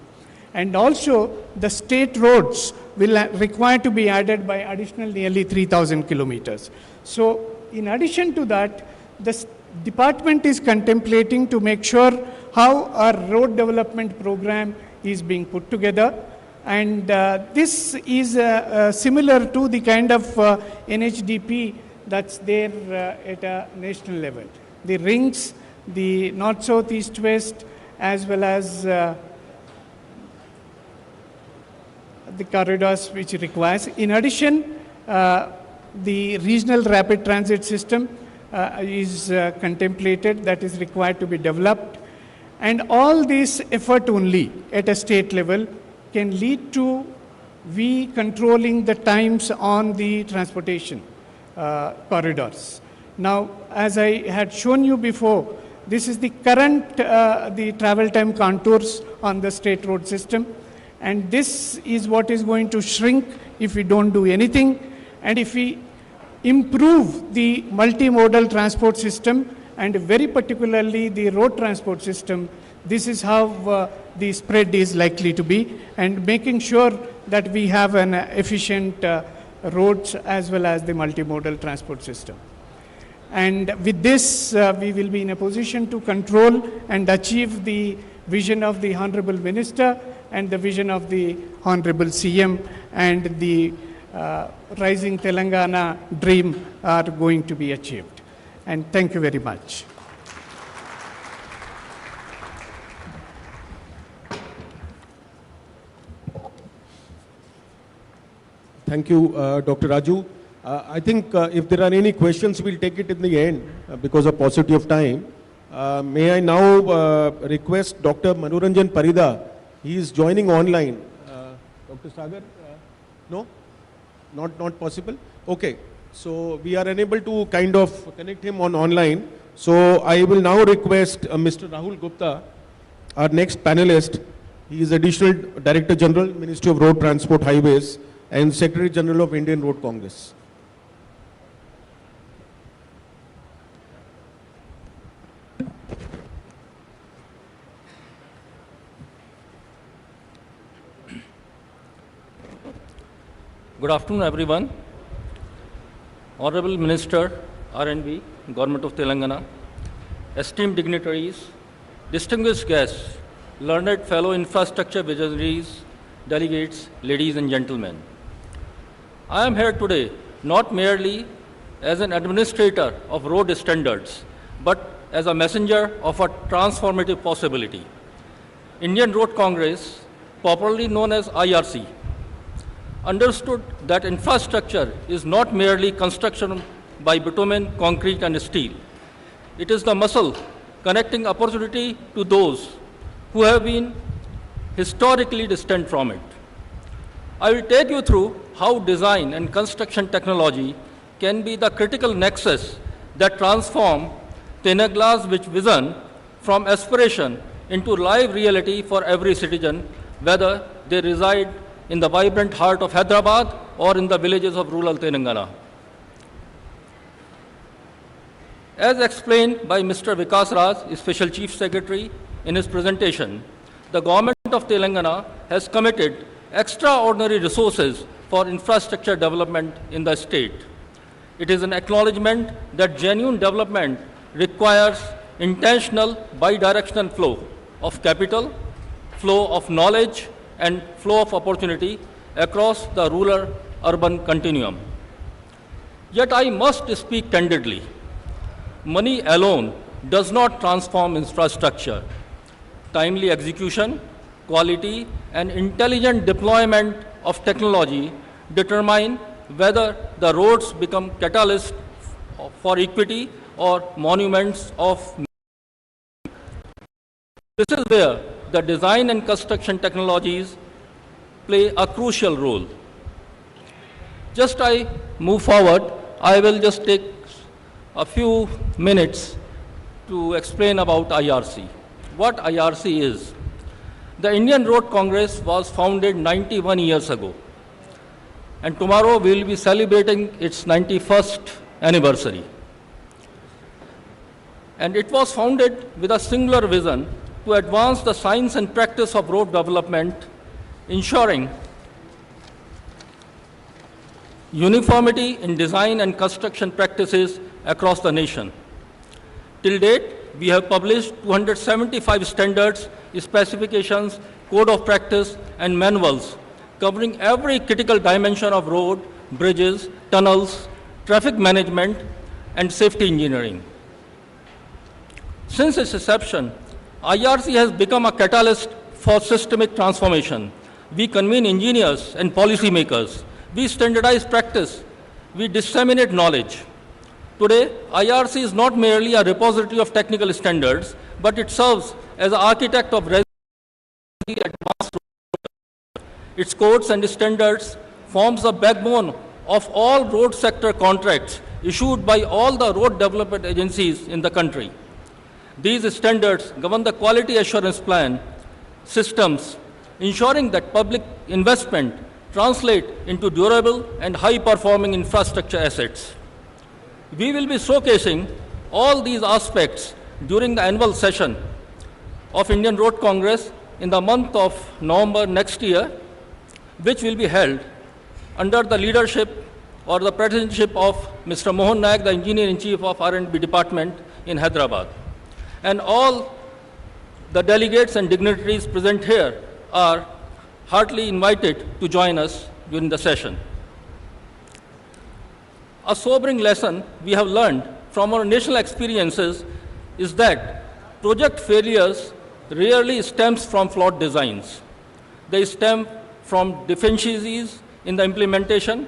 H: And also the state roads will require to be added by additional nearly 3,000 kilometers. So in addition to that, the department is contemplating to make sure how our road development program is being put together. And this is similar to the kind of NHDP that's there at a national level. The rings, the north, south, east, west, as well as the corridors which it requires. In addition, the regional rapid transit system is contemplated, that is required to be developed. And all this effort only at a state level can lead to we controlling the times on the transportation corridors. Now, as I had shown you before, this is the current the travel time contours on the state road system, and this is what is going to shrink if we don't do anything. And if we improve the multimodal transport system, and very particularly the road transport system, this is how the spread is likely to be, and making sure that we have an efficient roads as well as the multimodal transport system. And with this, we will be in a position to control and achieve the vision of the Honorable Minister and the vision of the Honorable CM, and the Rising Telangana dream are going to be achieved. And thank you very much.
G: Thank you, Dr. Raju. I think if there are any questions, we'll take it in the end because of paucity of time. May I now request Dr. Manoranjan Parida. He is joining online. Dr. Sagar? No? Not possible? Okay. So we are unable to kind of connect him on online. So I will now request Mr. Rahul Gupta, our next panelist. He is Additional Director General, Ministry of Road Transport Highways, and Secretary General of Indian Road Congress.
I: Good afternoon, everyone. Honorable Minister, R&B, Government of Telangana, esteemed dignitaries, distinguished guests, learned fellow infrastructure visionaries, delegates, ladies and gentlemen. I am here today not merely as an administrator of road standards, but as a messenger of a transformative possibility. Indian Road Congress, popularly known as IRC, understood that infrastructure is not merely construction by bitumen, concrete and steel. It is the muscle connecting opportunity to those who have been historically distant from it. I will take you through how design and construction technology can be the critical nexus that transform Tenagla's vision from aspiration into live reality for every citizen, whether they reside in the vibrant heart of Hyderabad or in the villages of rural Telangana. As explained by Mr. Vikas Raj, Special Chief Secretary, in his presentation, the Government of Telangana has committed extraordinary resources for infrastructure development in the state. It is an acknowledgement that genuine development requires intentional bidirectional flow of capital, flow of knowledge, and flow of opportunity across the rural-urban continuum. Yet I must speak candidly. money alone does not transform infrastructure. Timely execution, quality, and intelligent deployment of technology determine whether the roads become catalysts for equity or monuments of. This is where the design and construction technologies play a crucial role. Just I move forward, I will just take a few minutes to explain about IRC. What IRC is? The Indian Road Congress was founded 91 years ago, and tomorrow we will be celebrating its 91st anniversary. And it was founded with a singular vision to advance the science and practice of road development, ensuring uniformity in design and construction practices across the nation. Till date, we have published 275 standards, specifications, code of practice, and manuals covering every critical dimension of road, bridges, tunnels, traffic management, and safety engineering. Since its inception, IRC has become a catalyst for systemic transformation. We convene engineers and policymakers. We standardize practice. We disseminate knowledge. Today, IRC is not merely a repository of technical standards, but it serves as an architect of advanced. Its codes and standards forms the backbone of all road sector contracts issued by all the road development agencies in the country. These standards govern the quality assurance plan systems, ensuring that public investment translate into durable and high-performing infrastructure assets. We will be showcasing all these aspects during the annual session of Indian Road Congress in the month of November next year, which will be held under the leadership or the presidency of Mr. Mohan Naik, the Engineer-in-Chief of R&B Department in Hyderabad. And all the delegates and dignitaries present here are heartily invited to join us during the session. A sobering lesson we have learned from our national experiences is that project failures rarely stems from flawed designs. They stem from deficiencies in the implementation,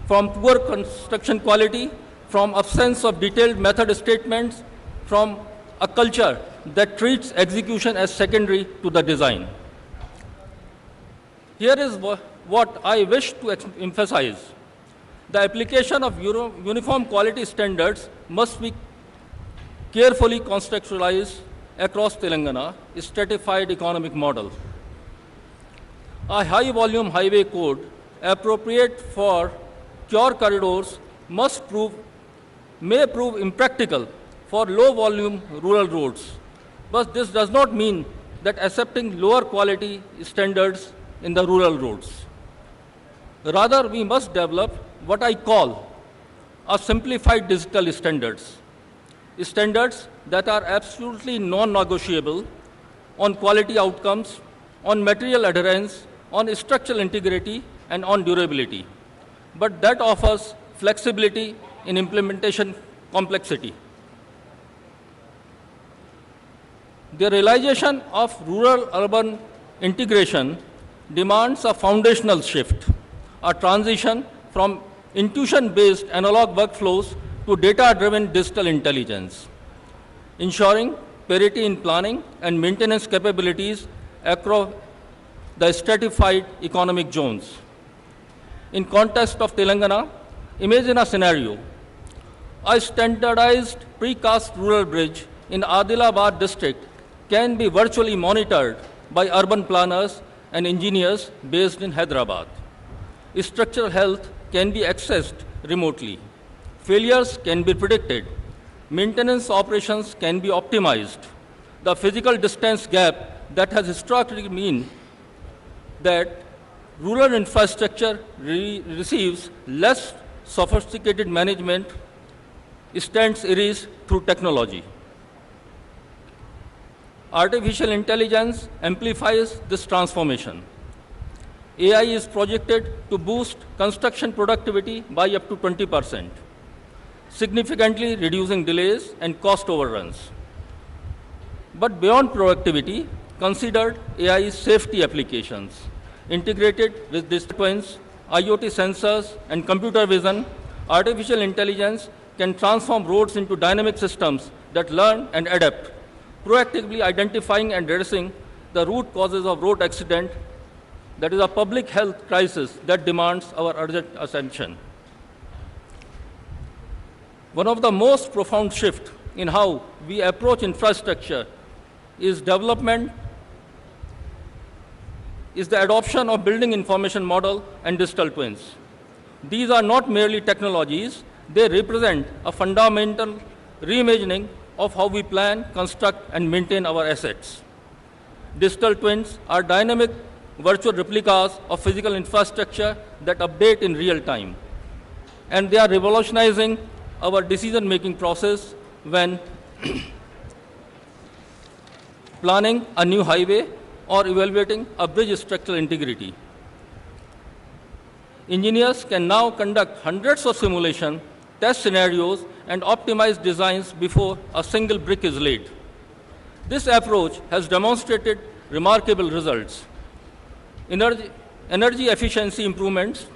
I: from poor construction quality, from absence of detailed method statements, from a culture that treats execution as secondary to the design. Here is what I wish to emphasize. The application of uniform quality standards must be carefully contextualized across Telangana, a stratified economic model. A high-volume highway code appropriate for pure corridors may prove impractical for low-volume rural roads. But this does not mean that accepting lower quality standards in the rural roads. Rather, we must develop what I call a simplified digital standards. Standards that are absolutely non-negotiable on quality outcomes, on material adherence, on structural integrity, and on durability, but that offers flexibility in implementation complexity. The realization of rural-urban integration demands a foundational shift, a transition from intuition-based analog workflows to data-driven digital intelligence, ensuring parity in planning and maintenance capabilities across the stratified economic zones. In context of Telangana, imagine a scenario. A standardized precast rural bridge in Adilabad district can be virtually monitored by urban planners and engineers based in Hyderabad. Structural health can be accessed remotely. Failures can be predicted. Maintenance operations can be optimized. The physical distance gap that has historically meant that rural infrastructure receives less sophisticated management stands erased through technology. Artificial intelligence amplifies this transformation. AI is projected to boost construction productivity by up to 20%. significantly reducing delays and cost overruns. But beyond productivity, considered AI safety applications. Integrated with digital twins, IoT sensors, and computer vision, artificial intelligence can transform roads into dynamic systems that learn and adapt, proactively identifying and addressing the root causes of road accident. That is a public health crisis that demands our urgent attention. One of the most profound shifts in how we approach infrastructure is the adoption of building information model and digital twins. These are not merely technologies, they represent a fundamental reimagining of how we plan, construct, and maintain our assets. Digital twins are dynamic virtual replicas of physical infrastructure that update in real time. And they are revolutionizing our decision-making process when planning a new highway or evaluating a bridge structural integrity. Engineers can now conduct hundreds of simulations, test scenarios, and optimize designs before a single brick is laid. This approach has demonstrated remarkable results. Energy efficiency improvements,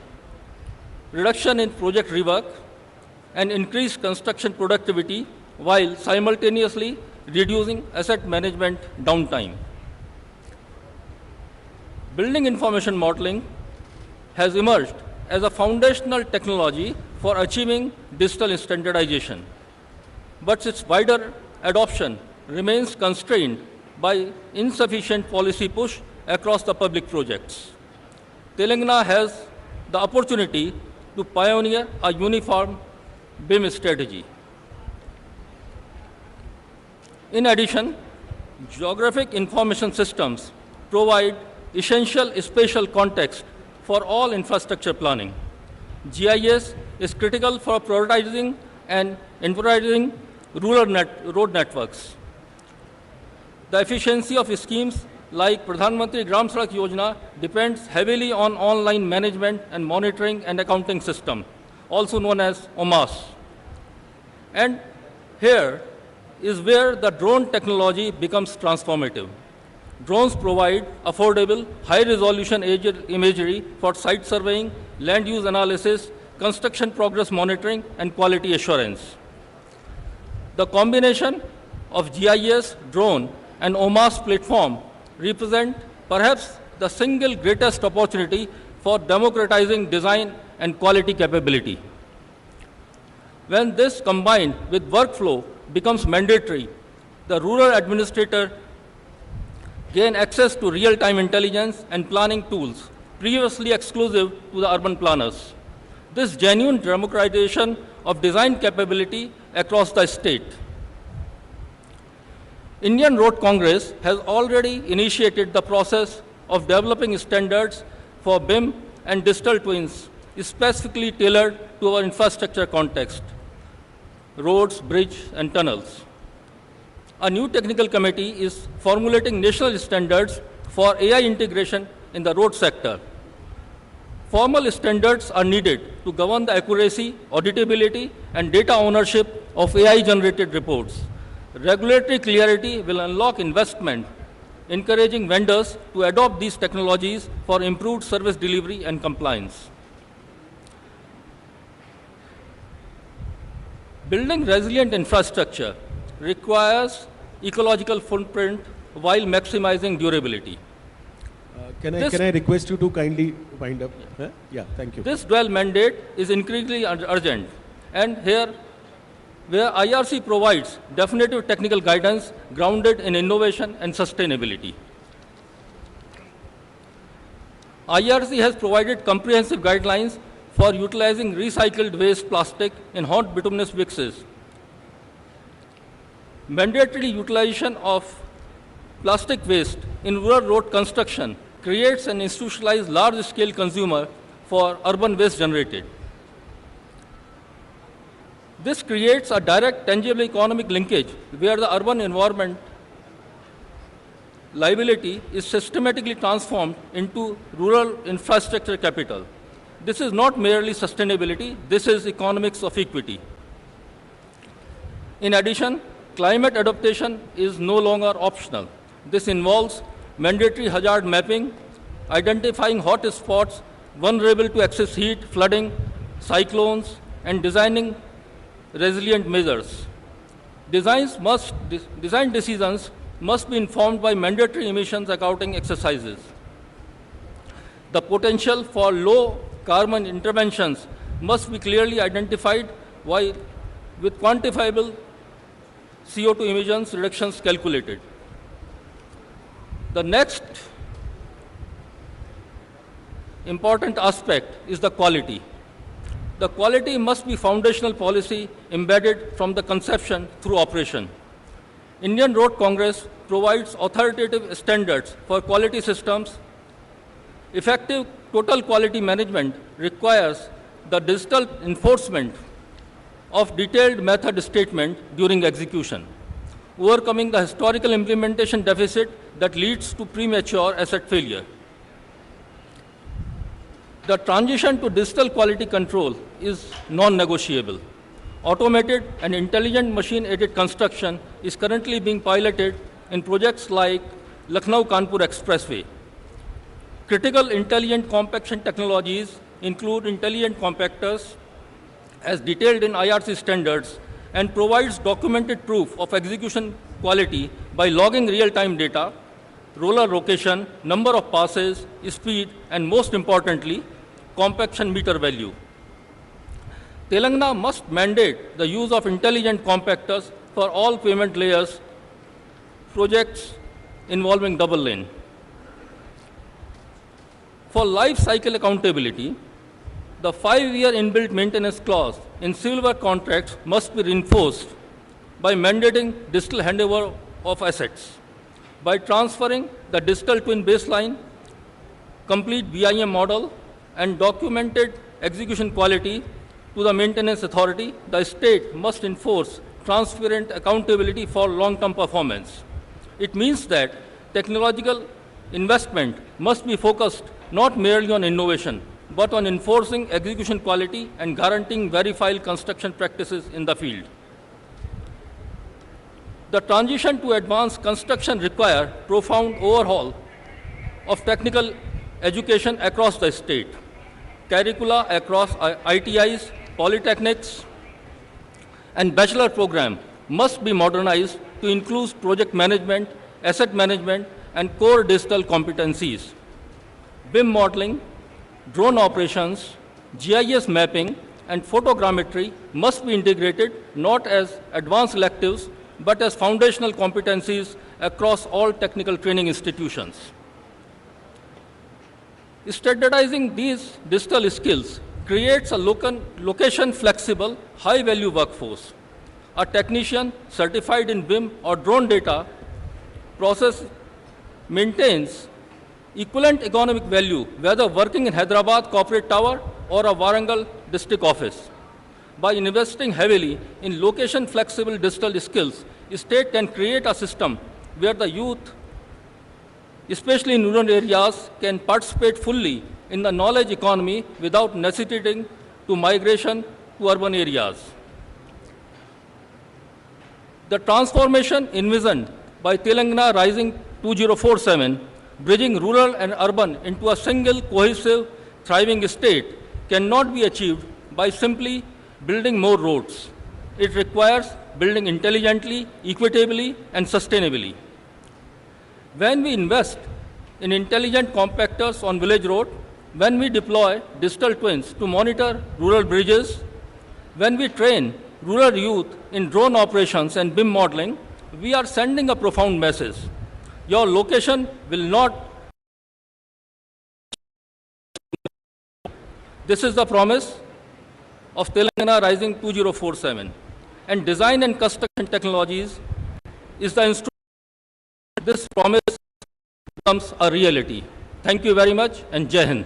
I: reduction in project rework, and increased construction productivity while simultaneously reducing asset management downtime. Building information modeling has emerged as a foundational technology for achieving digital standardization, but its wider adoption remains constrained by insufficient policy push across the public projects. Telangana has the opportunity to pioneer a uniform BIM strategy. In addition, geographic information systems provide essential spatial context for all infrastructure planning. GIS is critical for prioritizing and infrastructuring road networks. The efficiency of schemes like Pradhan Mantri Gram Sadak Yojana depends heavily on online management and monitoring and accounting system, also known as OMAS. And here is where the drone technology becomes transformative. Drones provide affordable, high-resolution imagery for site surveying, land use analysis, construction progress monitoring, and quality assurance. The combination of GIS, drone, and OMAS platform represent perhaps the single greatest opportunity for democratizing design and quality capability. When this combined with workflow becomes mandatory, the rural administrator gain access to real-time intelligence and planning tools previously exclusive to the urban planners. This genuine democratization of design capability across the state. Indian Road Congress has already initiated the process of developing standards for BIM and digital twins specifically tailored to our infrastructure context, roads, bridges, and tunnels. A new technical committee is formulating national standards for AI integration in the road sector. Formal standards are needed to govern the accuracy, auditability, and data ownership of AI-generated reports. Regulatory clarity will unlock investment, encouraging vendors to adopt these technologies for improved service delivery and compliance. Building resilient infrastructure requires ecological footprint while maximizing durability.
G: Can I request you to kindly wind up? Yeah, thank you.
I: This dual mandate is increasingly urgent, and here where IRC provides definitive technical guidance grounded in innovation and sustainability. IRC has provided comprehensive guidelines for utilizing recycled waste plastic in hot bituminous mixes. Mandatory utilization of plastic waste in rural road construction creates an institutionalized large-scale consumer for urban waste generated. This creates a direct, tangible economic linkage where the urban environment liability is systematically transformed into rural infrastructure capital. This is not merely sustainability, this is economics of equity. In addition, climate adaptation is no longer optional. This involves mandatory hazard mapping, identifying hot spots vulnerable to excess heat, flooding, cyclones, and designing resilient measures. Design decisions must be informed by mandatory emissions accounting exercises. The potential for low carbon interventions must be clearly identified with quantifiable CO2 emissions reductions calculated. The next important aspect is the quality. The quality must be foundational policy embedded from the conception through operation. Indian Road Congress provides authoritative standards for quality systems. Effective total quality management requires the digital enforcement of detailed method statement during execution, overcoming the historical implementation deficit that leads to premature asset failure. The transition to digital quality control is non-negotiable. Automated and intelligent machine-aided construction is currently being piloted in projects like Lucknow-Kanpur Expressway. Critical intelligent compaction technologies include intelligent compactors as detailed in IRC standards and provides documented proof of execution quality by logging real-time data, roller location, number of passes, speed, and most importantly, compaction meter value. Telangana must mandate the use of intelligent compactors for all pavement layers projects involving double lane. For life cycle accountability, the 5-year inbuilt maintenance clause in civil work contracts must be reinforced by mandating digital handover of assets. By transferring the digital twin baseline, complete BIM model, and documented execution quality to the maintenance authority, the state must enforce transparent accountability for long-term performance. It means that technological investment must be focused not merely on innovation, but on enforcing execution quality and guaranteeing verified construction practices in the field. The transition to advanced construction requires profound overhaul of technical education across the state. Curricula across ITIs, polytechnics, and bachelor program must be modernized to include project management, asset management, and core digital competencies. BIM modeling, drone operations, GIS mapping, and photogrammetry must be integrated not as advanced electives, but as foundational competencies across all technical training institutions. Standardizing these digital skills creates a location-flexible, high-value workforce. A technician certified in BIM or drone data process maintains equivalent economic value whether working in Hyderabad corporate tower or a Warangal district office. By investing heavily in location-flexible digital skills, the state can create a system where the youth, especially in rural areas, can participate fully in the knowledge economy without necessitating to migration to urban areas. The transformation envisioned by Telangana Rising 2047, bridging rural and urban into a single cohesive, thriving state, cannot be achieved by simply building more roads. It requires building intelligently, equitably, and sustainably. When we invest in intelligent compactors on village road, when we deploy digital twins to monitor rural bridges, when we train rural youth in drone operations and BIM modeling, we are sending a profound message. Your location will not. This is the promise of Telangana Rising 2047. And design and construction technologies is the instrument. This promise becomes a reality. Thank you very much, and Jai Hind.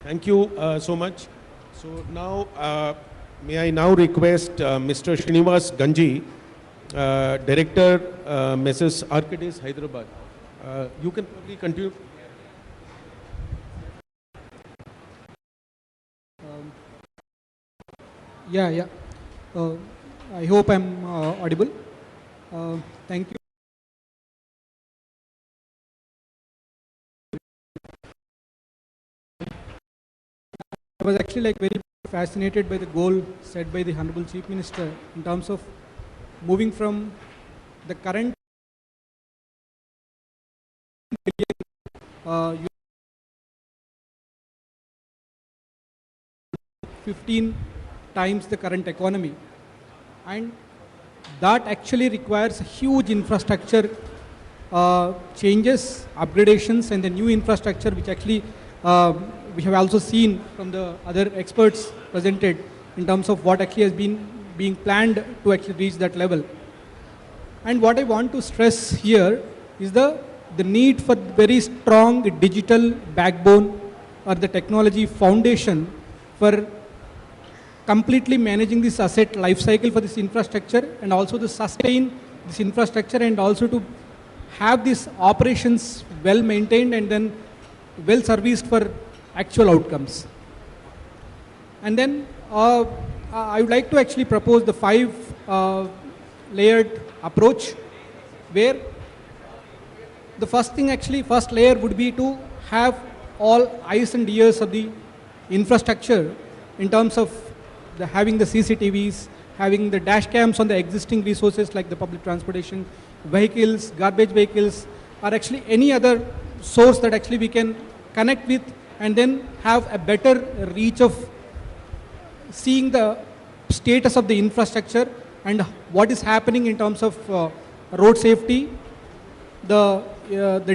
G: Thank you so much. So now, may I now request Mr. Srinivas Ganji, Director, Mrs. Arcades, Hyderabad. You can probably continue.
J: Yeah, yeah. I hope I'm audible. Thank you. I was actually like very fascinated by the goal set by the Honorable Chief Minister in terms of moving from the current 15 times the current economy, and that actually requires huge infrastructure changes, upgradations, and the new infrastructure which actually we have also seen from the other experts presented in terms of what actually has been being planned to actually reach that level. And what I want to stress here is the need for very strong digital backbone or the technology foundation for completely managing this asset life cycle for this infrastructure, and also to sustain this infrastructure, and also to have these operations well maintained and then well serviced for actual outcomes. And then I would like to actually propose the 5 layered approach, where the first layer would be to have all eyes and ears of the infrastructure in terms of having the CCTVs, having the dash cams on the existing resources like the public transportation, vehicles, garbage vehicles, or actually any other source that actually we can connect with, and then have a better reach of seeing the status of the infrastructure and what is happening in terms of road safety, the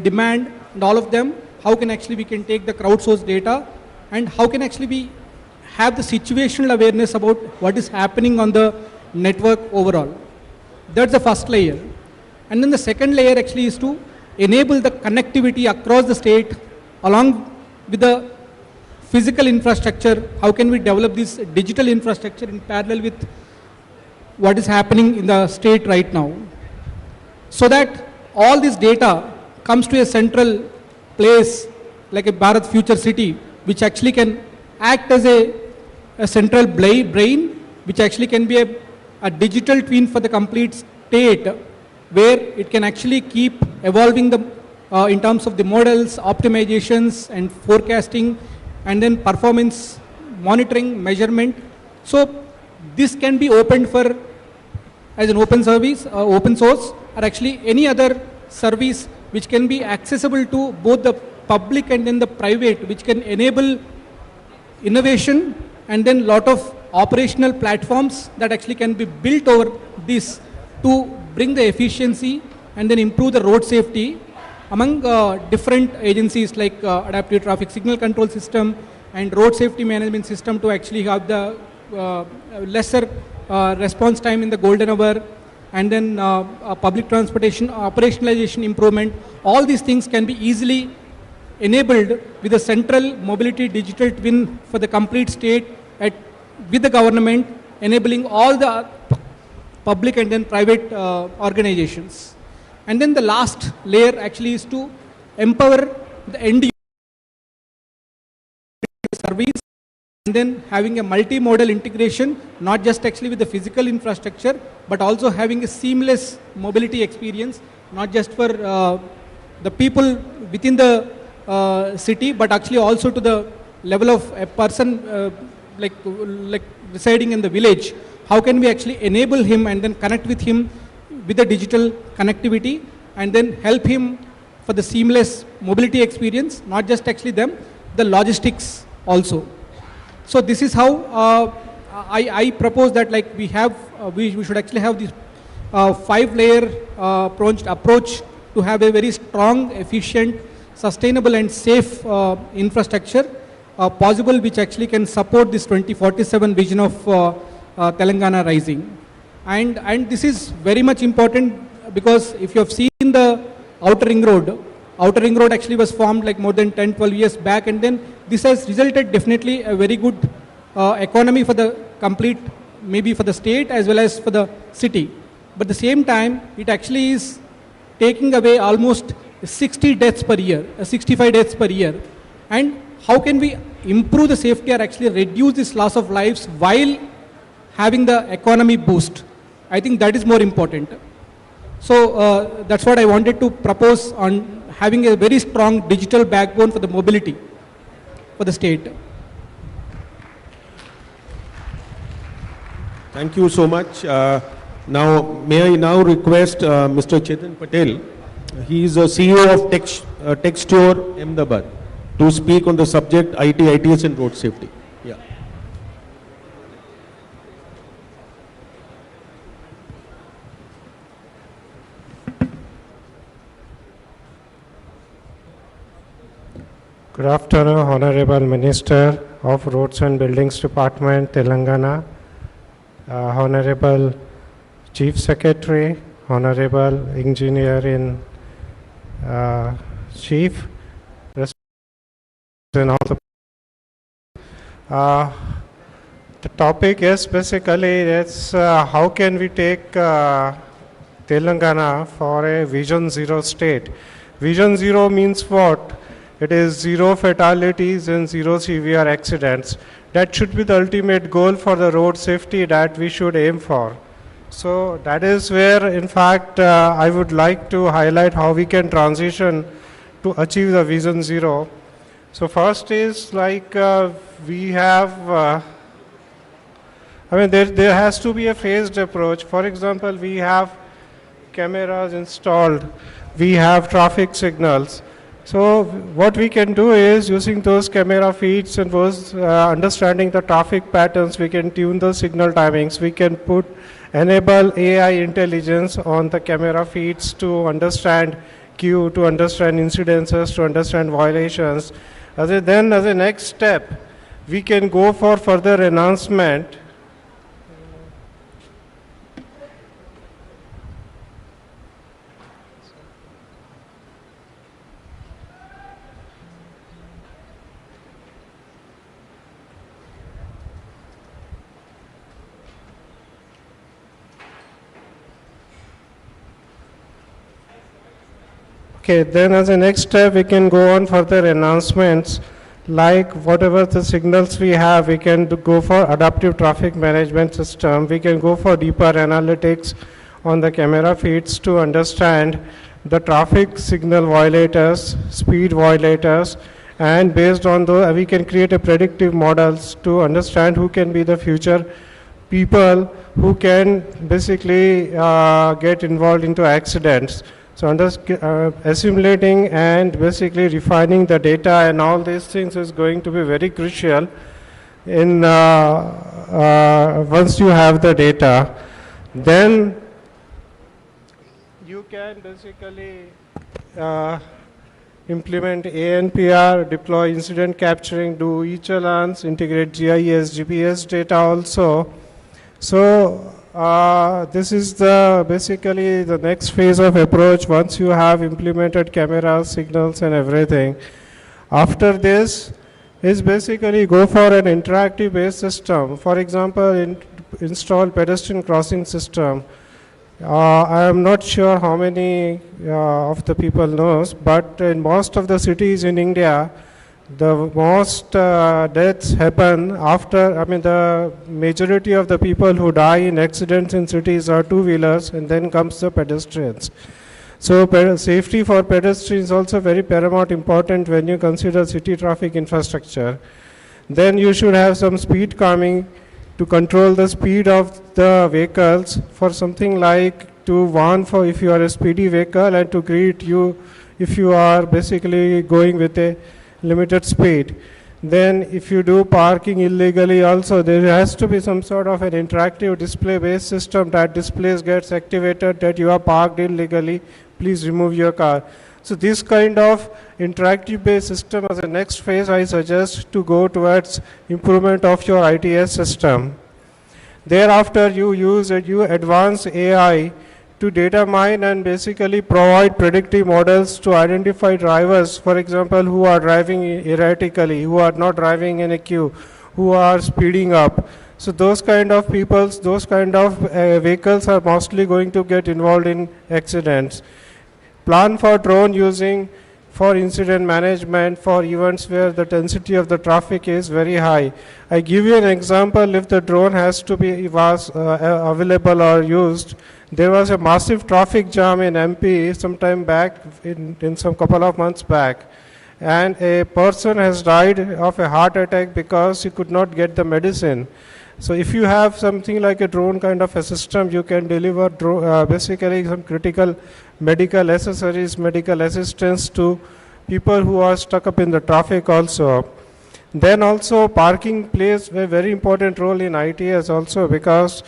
J: demand, and all of them. How can actually we can take the crowdsourced data, and how can actually we have the situational awareness about what is happening on the network overall. That's the first layer. And then the second layer actually is to enable the connectivity across the state along with the physical infrastructure. How can we develop this digital infrastructure in parallel with what is happening in the state right now, so that all this data comes to a central place like a Bharat Future City, which actually can act as a central brain, which actually can be a digital twin for the complete state, where it can actually keep evolving in terms of the models, optimizations, and forecasting, and then performance monitoring, measurement. So this can be opened for as an open service, open source, or actually any other service which can be accessible to both the public and then the private, which can enable innovation, and then lot of operational platforms that actually can be built over this to bring the efficiency and then improve the road safety among different agencies like adaptive traffic signal control system and road safety management system, to actually have the lesser response time in the golden hour, and then public transportation operationalization improvement. All these things can be easily enabled with a central mobility digital twin for the complete state with the government, enabling all the public and then private organizations. And then the last layer actually is to empower the end user service, and then having a multimodal integration, not just actually with the physical infrastructure, but also having a seamless mobility experience, not just for the people within the city, but actually also to the level of a person like residing in the village. How can we actually enable him and then connect with him with the digital connectivity, and then help him for the seamless mobility experience, not just actually them, the logistics also. So this is how I propose that like we should actually have this 5-layer approach to have a very strong, efficient, sustainable and safe infrastructure possible, which actually can support this 2047 vision of Telangana rising. And this is very much important, because if you have seen the outer ring road actually was formed like more than 10-12 years back, and then this has resulted definitely a very good economy for the complete, maybe for the state as well as for the city. But at the same time, it actually is taking away almost 60 deaths per year, 65 deaths per year. And how can we improve the safety or actually reduce this loss of lives while having the economy boost. I think that is more important. So that's what I wanted to propose on having a very strong digital backbone for the mobility for the state.
G: Thank you so much. Now, may I now request Mr. Chetan Patel, he is a CEO of Texture Ahmedabad, to speak on the subject IT, ITS and road safety. Yeah.
K: Good afternoon, Honorable Minister of Roads and Buildings Department, Telangana, Honorable Chief Secretary, Honorable Engineer in Chief, and all the topic is basically it's how can we take Telangana for a Vision Zero state. Vision Zero means what? It is zero fatalities and zero severe accidents. That should be the ultimate goal for the road safety that we should aim for. So that is where, in fact, I would like to highlight how we can transition to achieve the Vision Zero. So first is like we have, there has to be a phased approach. For example, we have cameras installed, we have traffic signals. So what we can do is using those camera feeds and those understanding the traffic patterns, we can tune the signal timings, we can enable AI intelligence on the camera feeds to understand queue, to understand incidences, to understand violations. Then as a next step, we can go for further enhancement. Okay, then as a next step, we can go on further enhancements, like whatever the signals we have, we can go for adaptive traffic management system. We can go for deeper analytics on the camera feeds to understand the traffic signal violators, speed violators, and based on those, we can create a predictive models to understand who can be the future people who can basically get involved into accidents. So assimilating and basically refining the data and all these things is going to be very crucial in once you have the data. Then you can basically implement ANPR, deploy incident capturing, do e-challans, integrate GIS, GPS data also. So this is basically the next phase of approach once you have implemented cameras, signals and everything. After this is basically go for an interactive based system. For example, install pedestrian crossing system. I am not sure how many of the people knows, but in most of the cities in India, the most deaths happen after, the majority of the people who die in accidents in cities are two-wheelers, and then comes the pedestrians. So safety for pedestrians is also very paramount important when you consider city traffic infrastructure. Then you should have some speed calming to control the speed of the vehicles, for something like to warn for if you are a speedy vehicle and to greet you if you are basically going with a limited speed. Then if you do parking illegally also, there has to be some sort of an interactive display based system that displays gets activated that you are parked illegally, please remove your car. So this kind of interactive based system as a next phase I suggest to go towards improvement of your ITS system. Thereafter you advance AI to data mine and basically provide predictive models to identify drivers, for example, who are driving erratically, who are not driving in a queue, who are speeding up. So those kind of those kind of vehicles are mostly going to get involved in accidents. Plan for drone using for incident management, for events where the density of the traffic is very high. I give you an example. If the drone has to be available or used, there was a massive traffic jam in MP sometime back, in some couple of months back, and a person has died of a heart attack because he could not get the medicine. So if you have something like a drone kind of a system, you can deliver basically some critical medical accessories, medical assistance to people who are stuck up in the traffic also. Then also parking plays a very important role in ITS also, because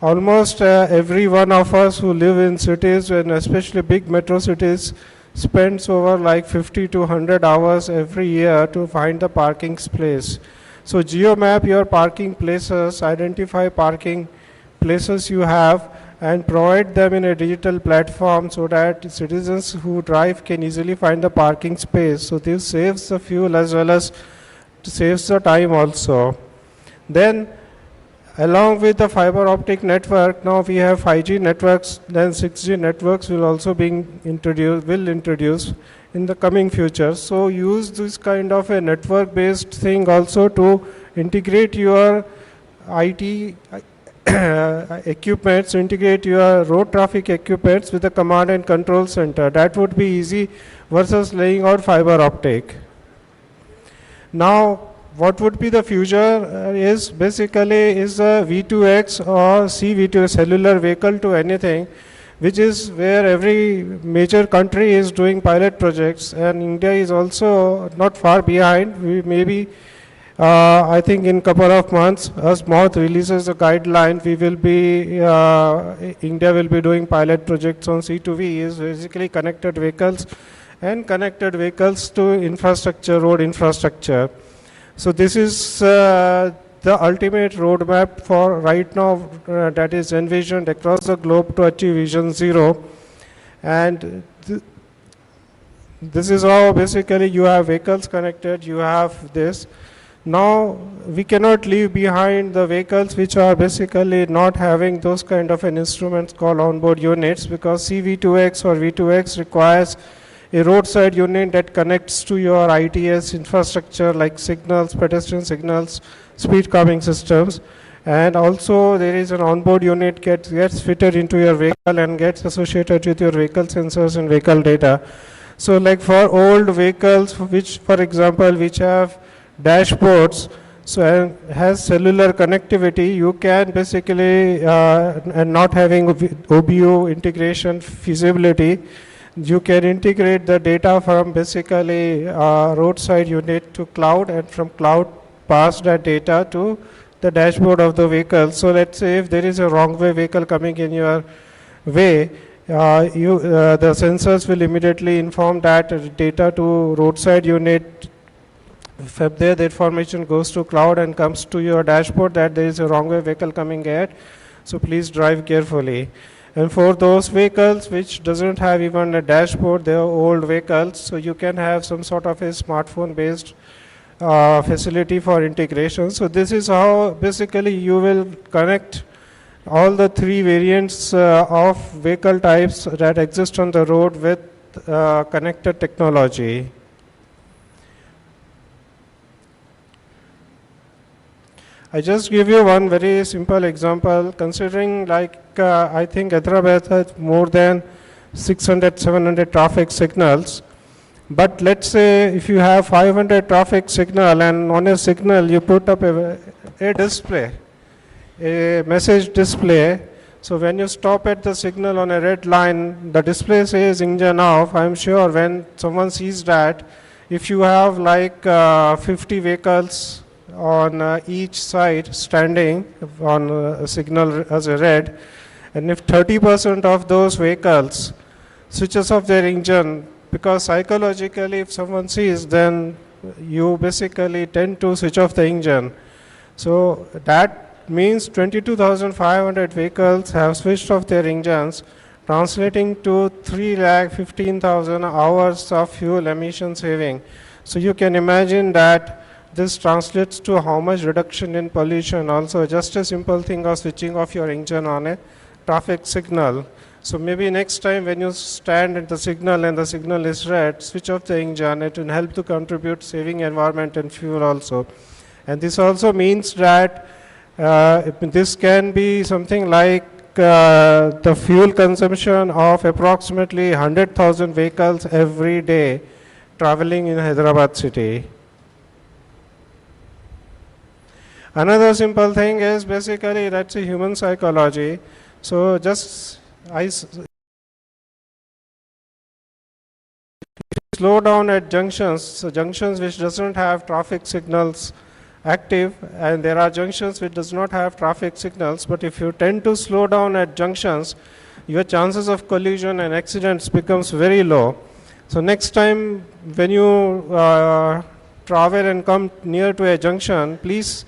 K: almost every one of us who live in cities, and especially big metro cities, spends over like 50 to 100 hours every year to find the parking place. So geomap your parking places, identify parking places you have, and provide them in a digital platform so that citizens who drive can easily find the parking space. So this saves the fuel as well as saves the time also. Then along with the fiber optic network, now we have 5G networks, then 6G networks will also be introduced in the coming future. So use this kind of a network-based thing also to integrate your IT equipments, integrate your road traffic equipments with the command and control center. That would be easy versus laying out fiber optic. Now, what would be the future is basically is a V2X or CV2 cellular vehicle to anything, which is where every major country is doing pilot projects, and India is also not far behind. We maybe, I think in couple of months, as MOT releases the guideline, we will be, India will be doing pilot projects on C2V, is basically connected vehicles and connected vehicles to infrastructure, road infrastructure. So this is the ultimate roadmap for right now that is envisioned across the globe to achieve Vision Zero. And this is how basically you have vehicles connected, you have this. Now we cannot leave behind the vehicles which are basically not having those kind of an instruments called onboard units, because CV2X or V2X requires a roadside unit that connects to your ITS infrastructure like signals, pedestrian signals, speed calming systems, and also there is an onboard unit gets fitted into your vehicle and gets associated with your vehicle sensors and vehicle data. So like for old vehicles, which for example, which have dashboards, so has cellular connectivity, you can basically, and not having OBU integration feasibility, you can integrate the data from basically roadside unit to cloud, and from cloud pass that data to the dashboard of the vehicle. So let's say if there is a wrong way vehicle coming in your way, the sensors will immediately inform that data to roadside unit. From there, the information goes to cloud and comes to your dashboard that there is a wrong way vehicle coming ahead. So please drive carefully. And for those vehicles which doesn't have even a dashboard, they are old vehicles, so you can have some sort of a smartphone-based facility for integration. So this is how basically you will connect all the three variants of vehicle types that exist on the road with connected technology. I just give you one very simple example, considering like I think Hyderabad has more than 600, 700 traffic signals. But let's say if you have 500 traffic signal, and on a signal you put up a display, a message display. So when you stop at the signal on a red line, the display says engine off. I'm sure when someone sees that, if you have like 50 vehicles on each side standing on a signal as a red, and if 30% of those vehicles switches off their engine, because psychologically if someone sees, then you basically tend to switch off the engine. So that means 22,500 vehicles have switched off their engines, translating to 3,15,000 hours of fuel emission saving. So you can imagine that this translates to how much reduction in pollution. Also, just a simple thing of switching off your engine on a traffic signal. So maybe next time when you stand at the signal and the signal is red, switch off the engine. It will help to contribute saving environment and fuel also. And this also means that this can be something like the fuel consumption of approximately 100,000 vehicles every day traveling in Hyderabad city. Another simple thing is basically that's a human psychology. So just slow down at junctions, so junctions which doesn't have traffic signals active, and there are junctions which does not have traffic signals, but if you tend to slow down at junctions, your chances of collision and accidents becomes very low. So next time when you travel and come near to a junction, please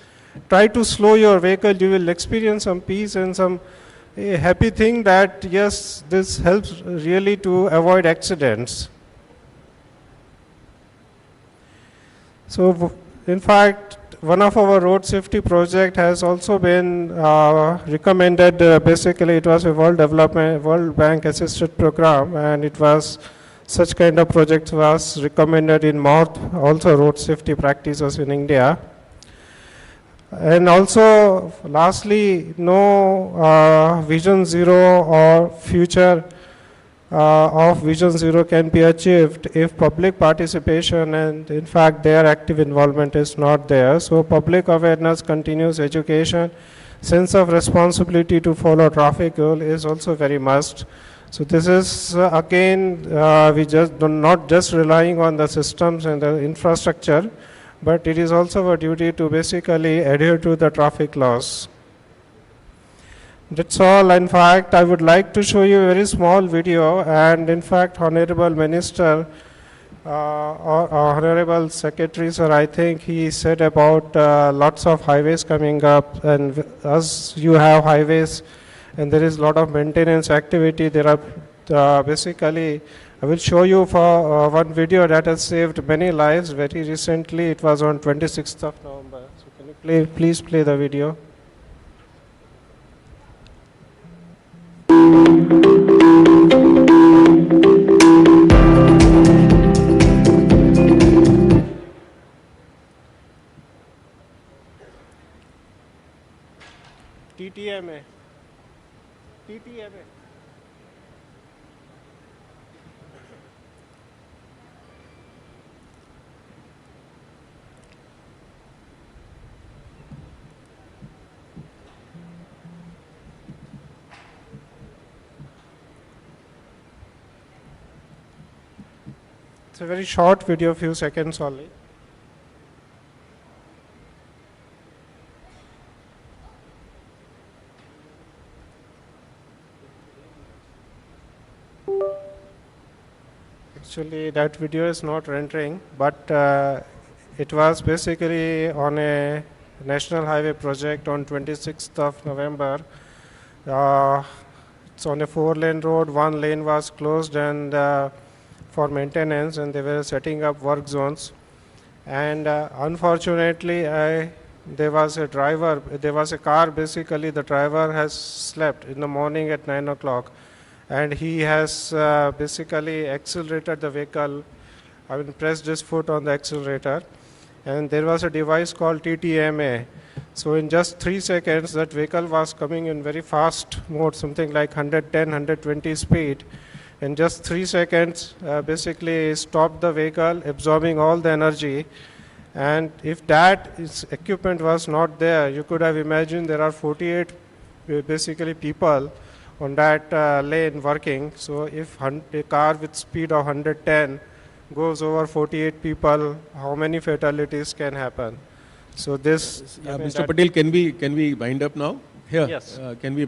K: try to slow your vehicle. You will experience some peace and some happy thing that yes, this helps really to avoid accidents. So in fact, one of our road safety project has also been recommended. Basically, it was a World Bank assisted program, and it was such kind of project was recommended in more also road safety practices in India. And also, lastly, no Vision Zero or future of Vision Zero can be achieved if public participation and in fact their active involvement is not there. So public awareness, continuous education, sense of responsibility to follow traffic rule is also very must. So this is again we just not just relying on the systems and the infrastructure, but it is also our duty to basically adhere to the traffic laws. That's all. In fact, I would like to show you a very small video, and in fact, Honorable Minister or Honorable Secretary, sir, I think he said about lots of highways coming up, and as you have highways, and there is a lot of maintenance activity. There are basically, I will show you for one video that has saved many lives very recently. It was on 26th of November. So can you please play the video? TTMA. TTMA. It's a very short video, few seconds only. Actually, that video is not rendering, but it was basically on a national highway project on 26th of November. It's on a 4-lane road. One lane was closed and for maintenance, and they were setting up work zones. And unfortunately, there was a car. Basically, the driver has slept in the morning at 9 o'clock. And he has basically accelerated the vehicle. I mean, pressed his foot on the accelerator, and there was a device called TTMA. So in just 3 seconds, that vehicle was coming in very fast mode, something like 110, 120 speed. In just 3 seconds, basically stopped the vehicle, absorbing all the energy. And if that equipment was not there, you could have imagined there are 48 basically people on that lane working. So if a car with speed of 110 goes over 48 people, how many fatalities can happen? So this,
G: Mr. Patel, can we wind up now? Here,
I: Yes.
G: can we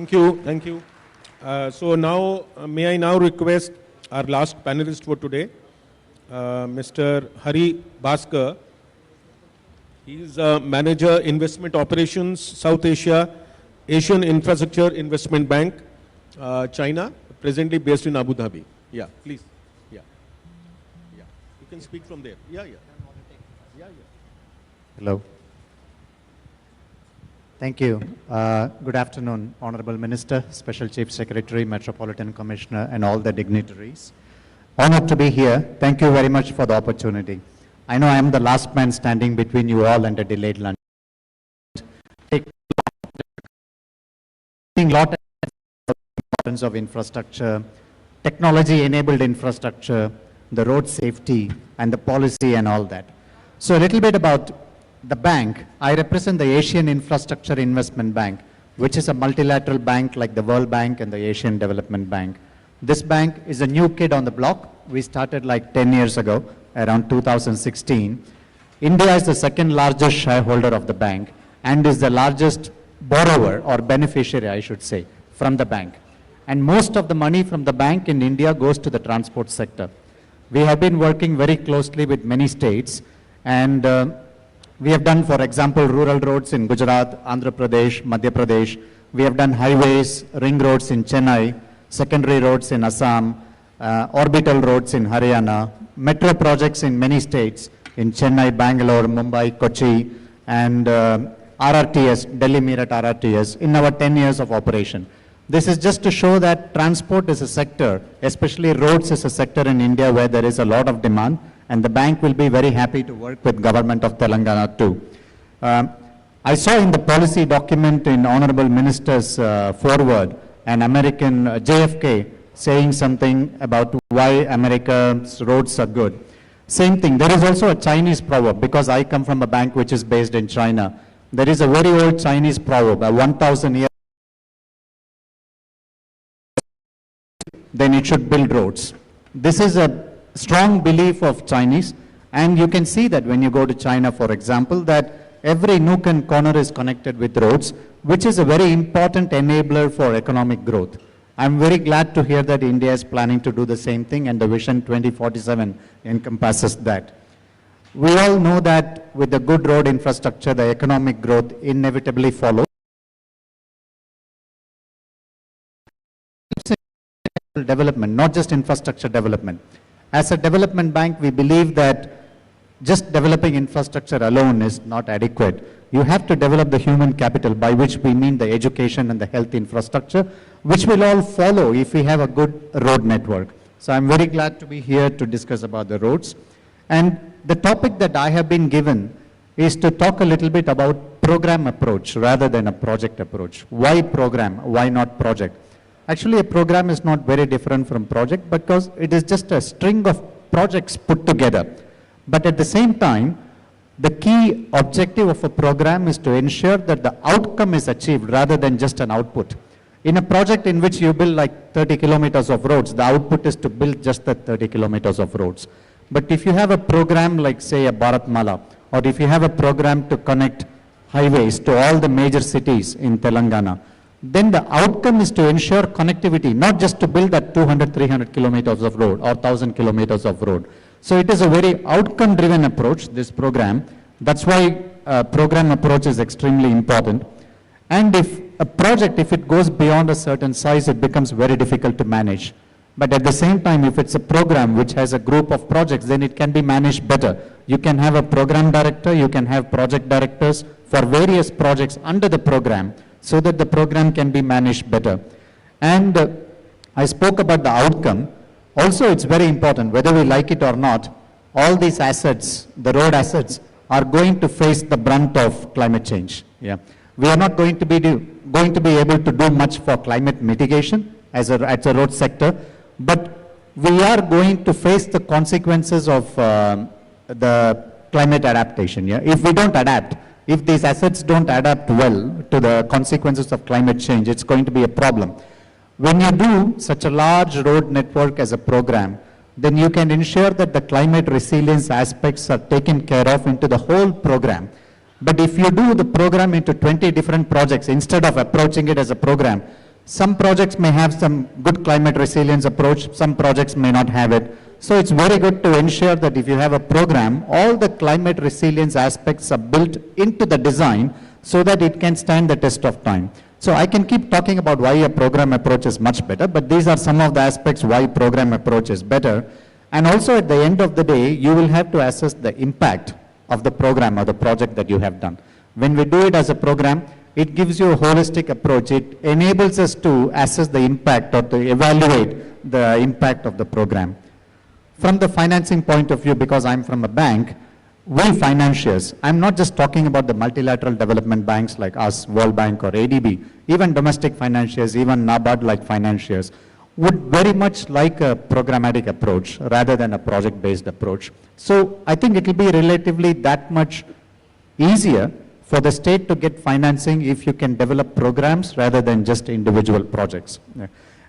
G: Thank you, thank you. So now, may I now request our last panelist for today, Mr. Hari Bhaskar. He is Manager Investment Operations, South Asia, Asian Infrastructure Investment Bank, China, presently based in Abu Dhabi. Yeah, please. Yeah. Yeah. You can speak from there. Yeah, yeah. Yeah, yeah.
L: Hello. Thank you. Good afternoon, Honorable Minister, Special Chief Secretary, Metropolitan Commissioner, and all the dignitaries. Honored to be here. Thank you very much for the opportunity. I know I am the last man standing between you all and a delayed lunch. Taking a lot of importance of infrastructure, technology-enabled infrastructure, the road safety, and the policy and all that. So a little bit about the bank. I represent the Asian Infrastructure Investment Bank, which is a multilateral bank like the World Bank and the Asian Development Bank. This bank is a new kid on the block. We started like 10 years ago, around 2016. India is the second largest shareholder of the bank and is the largest borrower or beneficiary, I should say, from the bank. And most of the money from the bank in India goes to the transport sector. We have been working very closely with many states, and we have done, for example, rural roads in Gujarat, Andhra Pradesh, Madhya Pradesh. We have done highways, ring roads in Chennai, secondary roads in Assam, orbital roads in Haryana, metro projects in many states, in Chennai, Bangalore, Mumbai, Kochi, and RRTS, Delhi Meerut RRTS, in our 10 years of operation. This is just to show that transport is a sector, especially roads is a sector in India where there is a lot of demand, and the bank will be very happy to work with government of Telangana too. I saw in the policy document in Honorable Minister's forward an American JFK saying something about why America's roads are good. Same thing, there is also a Chinese proverb, because I come from a bank which is based in China. There is a very old Chinese proverb, a 1,000 year, then it should build roads. This is a strong belief of Chinese, and you can see that when you go to China, for example, that every nook and corner is connected with roads, which is a very important enabler for economic growth. I'm very glad to hear that India is planning to do the same thing, and the Vision 2047 encompasses that. We all know that with the good road infrastructure, the economic growth inevitably follows. Development, not just infrastructure development. As a development bank, we believe that just developing infrastructure alone is not adequate. You have to develop the human capital, by which we mean the education and the health infrastructure, which will all follow if we have a good road network. So I'm very glad to be here to discuss about the roads. And the topic that I have been given is to talk a little bit about program approach rather than a project approach. Why program? Why not project? Actually, a program is not very different from project because it is just a string of projects put together. But at the same time, the key objective of a program is to ensure that the outcome is achieved rather than just an output. In a project in which you build like 30 kilometers of roads, the output is to build just the 30 kilometers of roads. But if you have a program like, say, a Bharatmala, or if you have a program to connect highways to all the major cities in Telangana, then the outcome is to ensure connectivity, not just to build that 200, 300 kilometers of road or 1,000 kilometers of road. So it is a very outcome-driven approach, this program. That's why program approach is extremely important. And if a project, if it goes beyond a certain size, it becomes very difficult to manage. But at the same time, if it's a program which has a group of projects, then it can be managed better. You can have a program director, you can have project directors for various projects under the program, so that the program can be managed better. And I spoke about the outcome. Also, it's very important, whether we like it or not, all these assets, the road assets, are going to face the brunt of climate change. Yeah. We are not going to be able to do much for climate mitigation as a road sector, but we are going to face the consequences of the climate adaptation. Yeah. If we don't adapt, if these assets don't adapt well to the consequences of climate change, it's going to be a problem. When you do such a large road network as a program, then you can ensure that the climate resilience aspects are taken care of into the whole program. But if you do the program into 20 different projects, instead of approaching it as a program, Some projects may have some good climate resilience approach, some projects may not have it. So it's very good to ensure that if you have a program, all the climate resilience aspects are built into the design so that it can stand the test of time. So I can keep talking about why a program approach is much better, but these are some of the aspects why program approach is better. And also at the end of the day, you will have to assess the impact of the program or the project that you have done. When we do it as a program, it gives you a holistic approach. It enables us to assess the impact or to evaluate the impact of the program. From the financing point of view, because I'm from a bank, we financiers, I'm not just talking about the multilateral development banks like us, World Bank or ADB, even domestic financiers, even NABARD-like financiers, would very much like a programmatic approach rather than a project-based approach. So I think it will be relatively that much easier for the state to get financing if you can develop programs rather than just individual projects.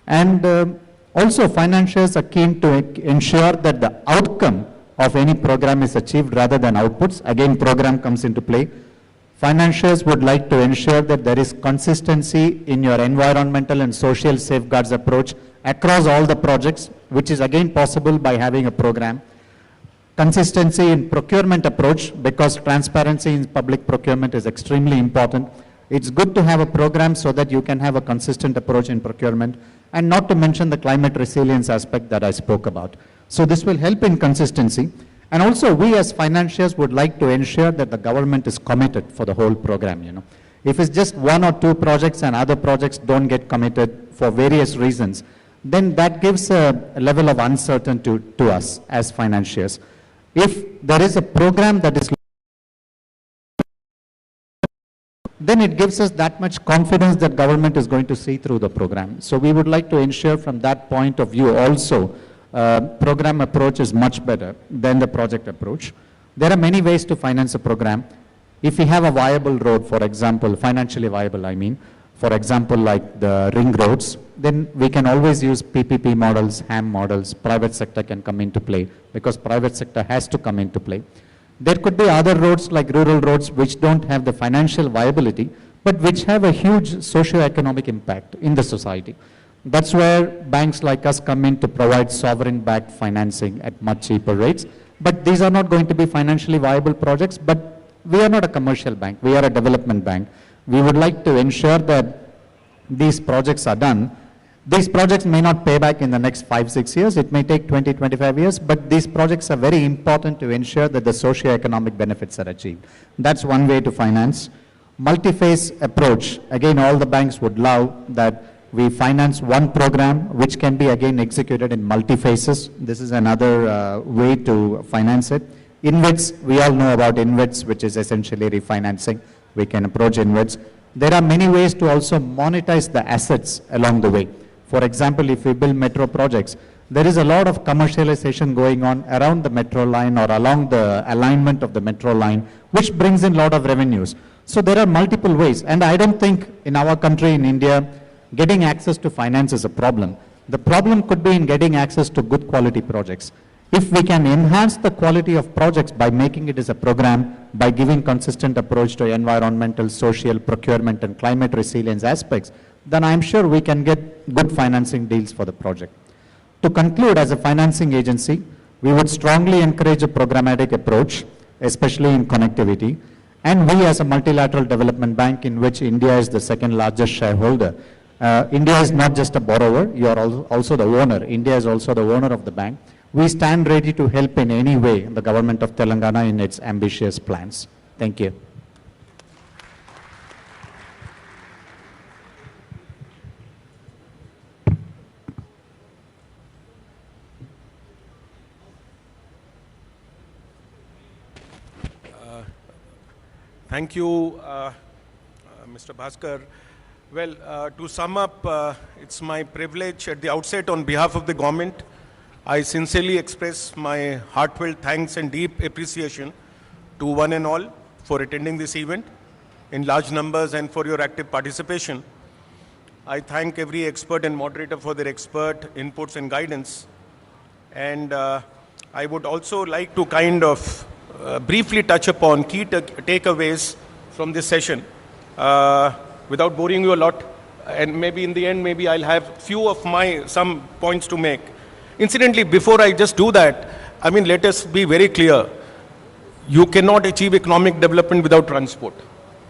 L: And also financiers are keen to ensure that the outcome of any program is achieved rather than outputs. Again, program comes into play. Financiers would like to ensure that there is consistency in your environmental and social safeguards approach across all the projects, which is again possible by having a program. Consistency in procurement approach, because transparency in public procurement is extremely important. It's good to have a program so that you can have a consistent approach in procurement, and not to mention the climate resilience aspect that I spoke about. So this will help in consistency. And also we as financiers would like to ensure that the government is committed for the whole program. If it's just one or two projects and other projects don't get committed for various reasons, then that gives a level of uncertainty to us as financiers. If there is a program that is, then it gives us that much confidence that government is going to see through the program. So we would like to ensure from that point of view also, program approach is much better than the project approach. There are many ways to finance a program. If we have a viable road, for example, financially viable, I mean, for example, like the ring roads, then we can always use PPP models, HAM models, private sector can come into play because private sector has to come into play. There could be other roads like rural roads which don't have the financial viability, but which have a huge socio-economic impact in the society. That's where banks like us come in to provide sovereign-backed financing at much cheaper rates. But these are not going to be financially viable projects, but we are not a commercial bank, we are a development bank. We would like to ensure that these projects are done. These projects may not pay back in the next 5-6 years, it may take 20-25 years, but these projects are very important to ensure that the socio-economic benefits are achieved. That's one way to finance. Multi-phase approach, again all the banks would love that we finance one program which can be again executed in multi-phases. This is another way to finance it. InvITs, we all know about InvITs, which is essentially refinancing. We can approach InvITs. There are many ways to also monetize the assets along the way. For example, if we build metro projects, there is a lot of commercialization going on around the metro line or along the alignment of the metro line, which brings in a lot of revenues. So there are multiple ways, and I don't think in our country, in India, getting access to finance is a problem. The problem could be in getting access to good quality projects. If we can enhance the quality of projects by making it as a program, by giving consistent approach to environmental, social, procurement and climate resilience aspects, then I'm sure we can get good financing deals for the project. To conclude, as a financing agency, we would strongly encourage a programmatic approach, especially in connectivity. And we as a multilateral development bank in which India is the second largest shareholder, India is not just a borrower, you are also the owner. India is also the owner of the bank. We stand ready to help in any way the government of Telangana in its ambitious plans. Thank you.
G: Thank you, Mr. Bhaskar. Well, to sum up, it's my privilege at the outset on behalf of the government, I sincerely express my heartfelt thanks and deep appreciation to one and all for attending this event in large numbers and for your active participation. I thank every expert and moderator for their expert inputs and guidance. And I would also like to kind of briefly touch upon key takeaways from this session. Without boring you a lot,
M: and maybe in the end, maybe I'll have some points to make. Incidentally, before I just do that, I mean, let us be very clear. You cannot achieve economic development without transport.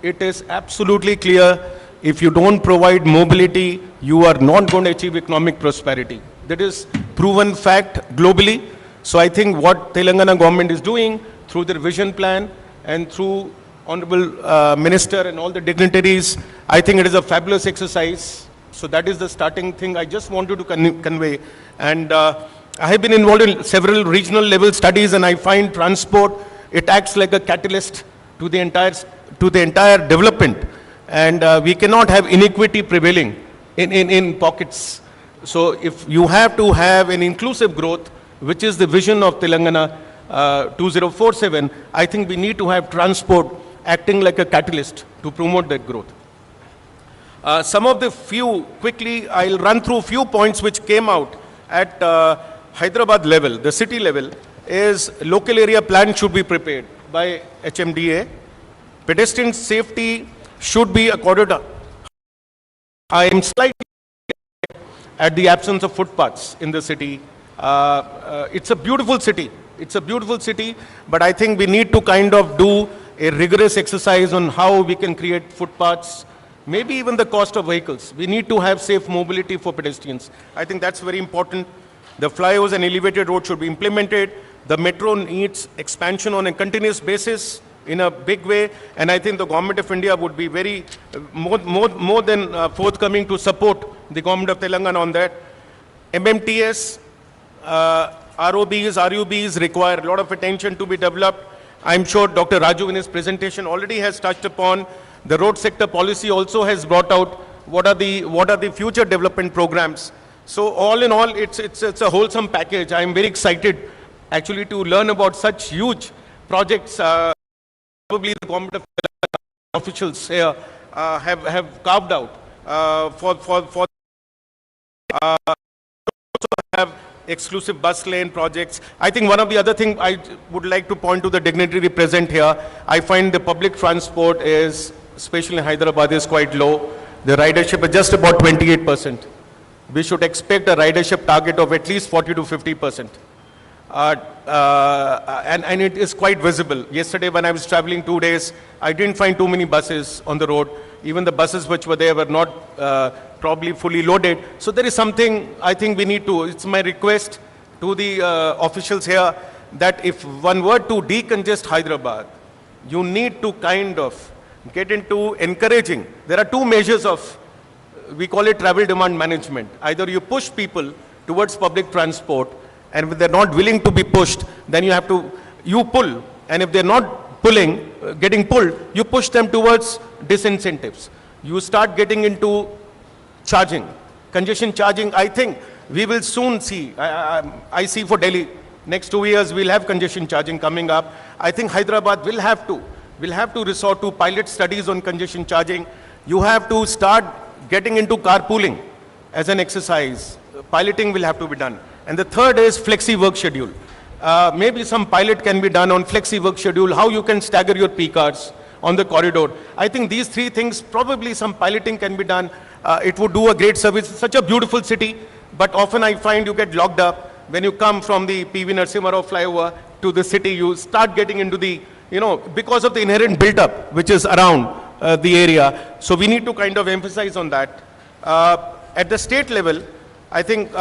M: It is absolutely clear. If you don't provide mobility, you are not going to achieve economic prosperity. That is proven fact globally. So I think what Telangana government is doing through their vision plan and through Honorable Minister and all the dignitaries, I think it is a fabulous exercise. So that is the starting thing I just wanted to convey. And I have been involved in several regional level studies, and I find transport, it acts like a catalyst to the entire development. And we cannot have inequity prevailing in pockets. So if you have to have an inclusive growth, which is the vision of Telangana 2047, I think we need to have transport acting like a catalyst to promote that growth. Some of the quickly, I'll run through few points which came out at Hyderabad level, the city level, is local area plan should be prepared by HMDA. Pedestrian safety should be accorded. I am slightly at the absence of footpaths in the city. It's a beautiful city. It's a beautiful city, but I think we need to kind of do a rigorous exercise on how we can create footpaths, maybe even the cost of vehicles. We need to have safe mobility for pedestrians. I think that's very important. The flyovers and elevated roads should be implemented. The metro needs expansion on a continuous basis in a big way, and I think the government of India would be very more than forthcoming to support the government of Telangana on that. MMTS, ROBs, RUBs require a lot of attention to be developed. I'm sure Dr. Raju in his presentation already has touched upon. The road sector policy also has brought out what are the future development programs. So all in all, it's a wholesome package. I'm very excited actually to learn about such huge projects. Probably the government of officials here have carved out for also have exclusive bus lane projects. I think one of the other things I would like to point to the dignitary present here, I find the public transport is, especially in Hyderabad, is quite low. The ridership is just about 28%. We should expect a ridership target of at least 40 to 50%. And it is quite visible. Yesterday when I was traveling 2 days, I didn't find too many buses on the road. Even the buses which were there were not probably fully loaded. So there is something I think we need to, it's my request to the officials here that if one were to decongest Hyderabad, you need to kind of get into encouraging. There are two measures of, we call it travel demand management. Either you push people towards public transport, and if they're not willing to be pushed, then you pull. And if they're not getting pulled, you push them towards disincentives. You start getting into charging, congestion charging. I think we will soon see, I see for Delhi, next 2 years we'll have congestion charging coming up. I think Hyderabad will have to resort to pilot studies on congestion charging. You have to start getting into carpooling as an exercise. Piloting will have to be done. And the third is flexi work schedule. Maybe some pilot can be done on flexi work schedule, how you can stagger your peak hours on the corridor. I think these three things, probably some piloting can be done. It would do a great service. It's such a beautiful city, but often I find you get locked up. When you come from the PV Narasimha Rao flyover to the city, you start getting into the, because of the inherent build-up which is around the area. So we need to kind of emphasize on that. At the state level, I think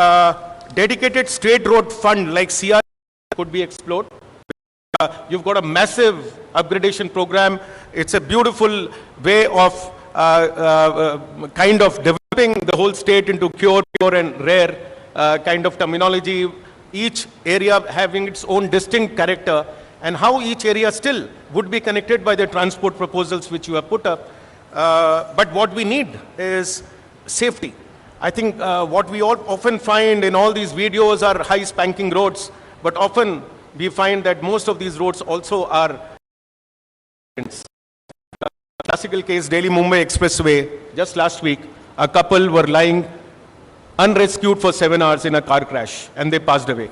M: dedicated state road fund like CR could be explored. You've got a massive upgradation program. It's a beautiful way of kind of developing the whole state into pure and rare kind of terminology. Each area having its own distinct character, and how each area still would be connected by the transport proposals which you have put up. But what we need is safety. I think what we often find in all these videos are high spanking roads, but often we find that most of these roads also are classical case, Delhi-Mumbai Expressway. Just last week, a couple were lying unrescued for 7 hours in a car crash, and they passed away.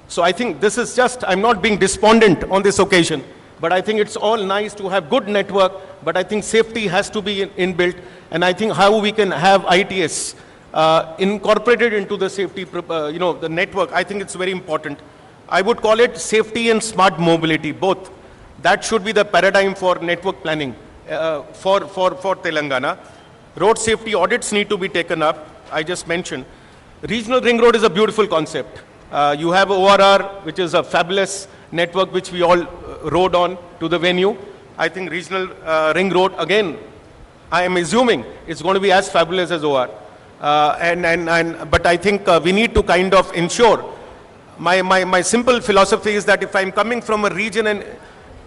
M: So I think this is just, I'm not being despondent on this occasion, but I think it's all nice to have good network, but I think safety has to be inbuilt, and I think how we can have ITS incorporated into the safety, the network, I think it's very important. I would call it safety and smart mobility, both. That should be the paradigm for network planning for Telangana. Road safety audits need to be taken up, I just mentioned. Regional ring road is a beautiful concept. You have ORR, which is a fabulous network which we all rode on to the venue. I think regional ring road, again, I am assuming it's going to be as fabulous as OR. But I think we need to kind of ensure, my simple philosophy is that if I'm coming from a region and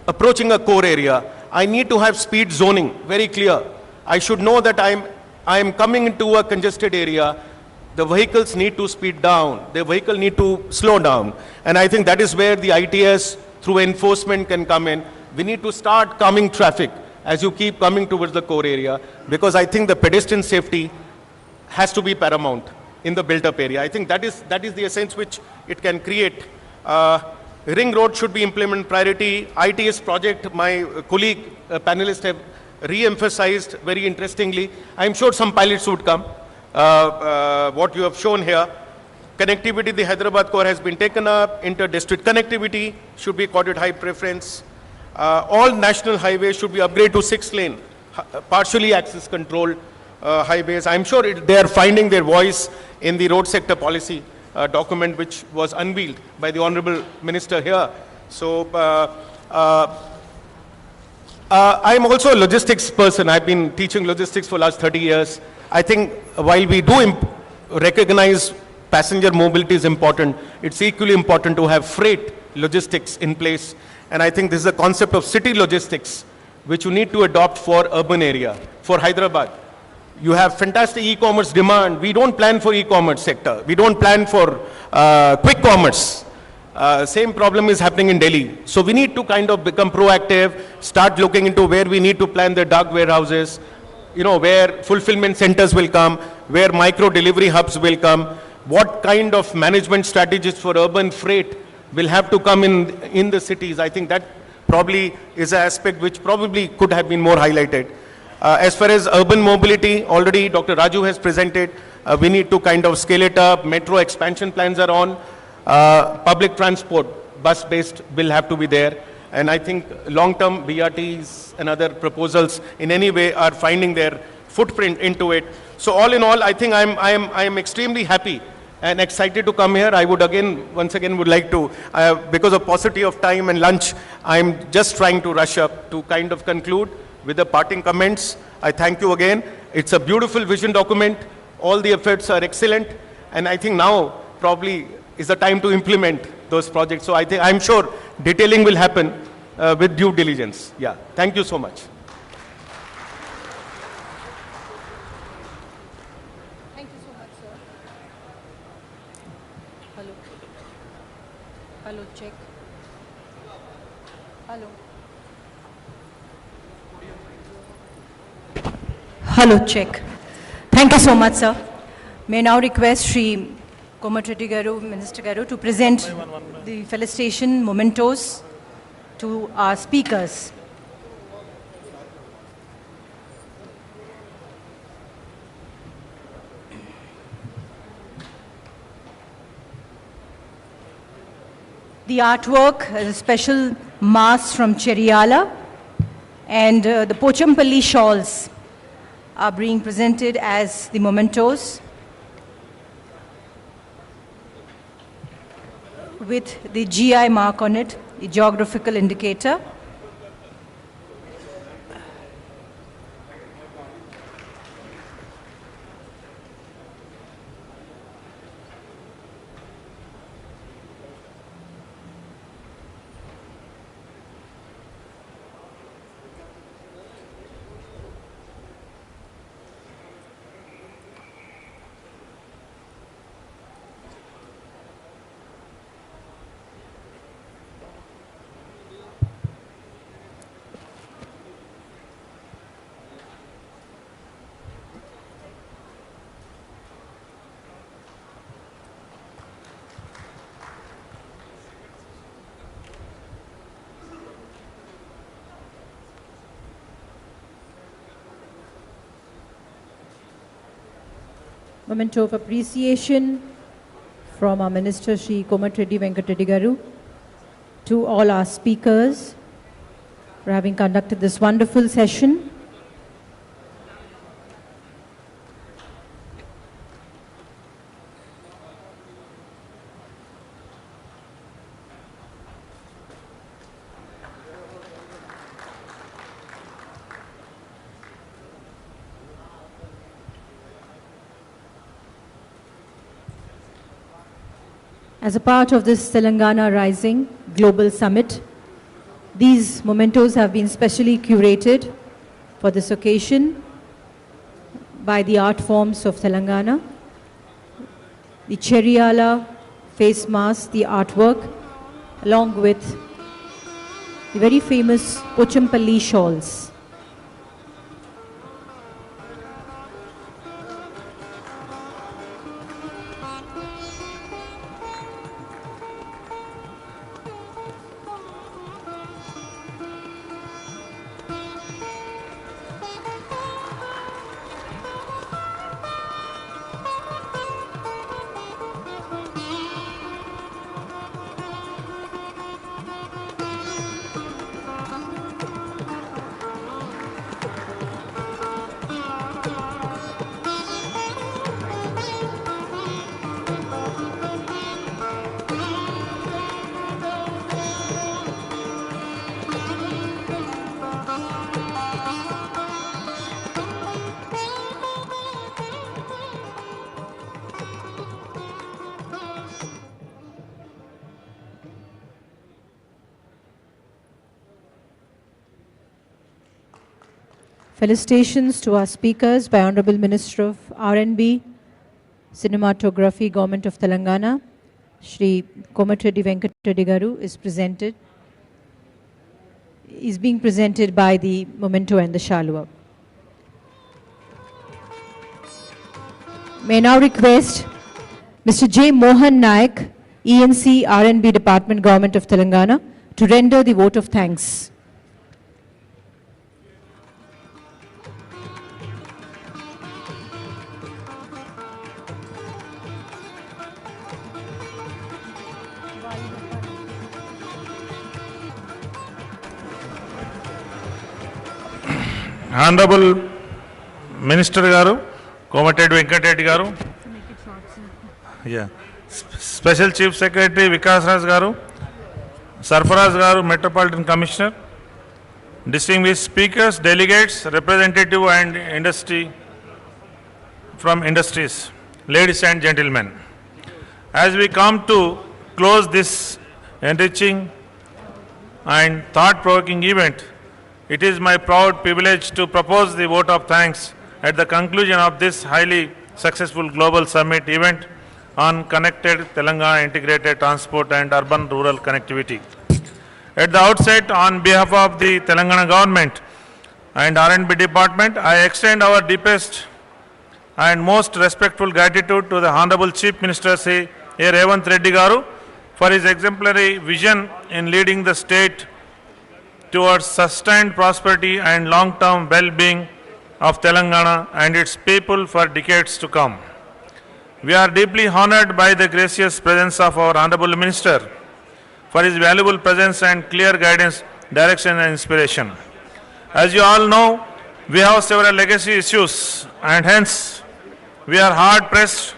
M: approaching a core area, I need to have speed zoning very clear. I should know that I am coming into a congested area. The vehicles need to speed down. The vehicle need to slow down. And I think that is where the ITS through enforcement can come in. We need to start calming traffic as you keep coming towards the core area, because I think the pedestrian safety has to be paramount in the built-up area. I think that is the essence which it can create. Ring road should be implemented priority. ITS project, my colleague panelists have re-emphasized very interestingly. I'm sure some pilots would come. What you have shown here, connectivity, the Hyderabad core has been taken up. Inter-district connectivity should be accorded high preference. All national highways should be upgraded to 6-lane, partially access controlled highways. I'm sure they are finding their voice in the road sector policy document which was unveiled by the Honorable Minister here. So I'm also a logistics person. I've been teaching logistics for the last 30 years. I think while we do recognize passenger mobility is important, it's equally important to have freight logistics in place. And I think this is a concept of city logistics which you need to adopt for urban area, for Hyderabad. You have fantastic e-commerce demand. We don't plan for e-commerce sector. We don't plan for quick commerce. Same problem is happening in Delhi. So we need to kind of become proactive, start looking into where we need to plan the dark warehouses, where fulfillment centers will come, where micro delivery hubs will come, what kind of management strategies for urban freight will have to come in the cities. I think that probably is an aspect which probably could have been more highlighted. As far as urban mobility, already Dr. Raju has presented. We need to kind of scale it up. Metro expansion plans are on. Public transport, bus-based, will have to be there. And I think long-term BRTs and other proposals in any way are finding their footprint into it. So all in all, I think I am extremely happy and excited to come here. I would once again would like to, because of paucity of time and lunch, I'm just trying to rush up to kind of conclude with the parting comments. I thank you again. It's a beautiful vision document. All the efforts are excellent. And I think now probably is the time to implement those projects. So I'm sure detailing will happen with due diligence. Yeah. Thank you so much.
N: Thank you so much, sir. Hello. Hello, check. Hello. Hello, check. Thank you so much, sir. May I now request Shri Komatreddy Garu, Minister Garu, to present the felicitation mementos to our speakers. The artwork is a special mask from Cheriala, and the Pochampalli shawls are being presented as the mementos with the GI mark on it, the geographical indicator. Memento of appreciation from our Minister Shri Reddy Garu to all our speakers for having conducted this wonderful session. As a part of this Telangana Rising Global Summit, these mementos have been specially curated for this occasion by the art forms of Telangana. The Cheriala face mask, the artwork, along with the very famous Pochampalli shawls. Felicitations to our speakers by Honorable Minister of R&B, Cinematography, Government of Telangana, Shri Reddy Garu is being presented by the memento and the shalwa. May I now request Mr. J. Mohan Naik, ENC R&B Department, Government of Telangana, to render the vote of thanks.
B: Honorable Minister Garu, Komatreddy Venkatreddy Garu, Special Chief Secretary Vikas Raj Garu, Sarfaraz Garu, Metropolitan Commissioner, distinguished speakers, delegates, representative and industry from industries, ladies and gentlemen. As we come to close this enriching and thought-provoking event, it is my proud privilege to propose the vote of thanks at the conclusion of this highly successful global summit event on connected Telangana integrated transport and urban-rural connectivity. At the outset, on behalf of the Telangana government and R&B department, I extend our deepest and most respectful gratitude to the Honorable Chief Minister Sri Reddy Garu for his exemplary vision in leading the state towards sustained prosperity and long-term well-being of Telangana and its people for decades to come. We are deeply honored by the gracious presence of our Honorable Minister for his valuable presence and clear guidance, direction and inspiration. As you all know, we have several legacy issues and hence we are hard-pressed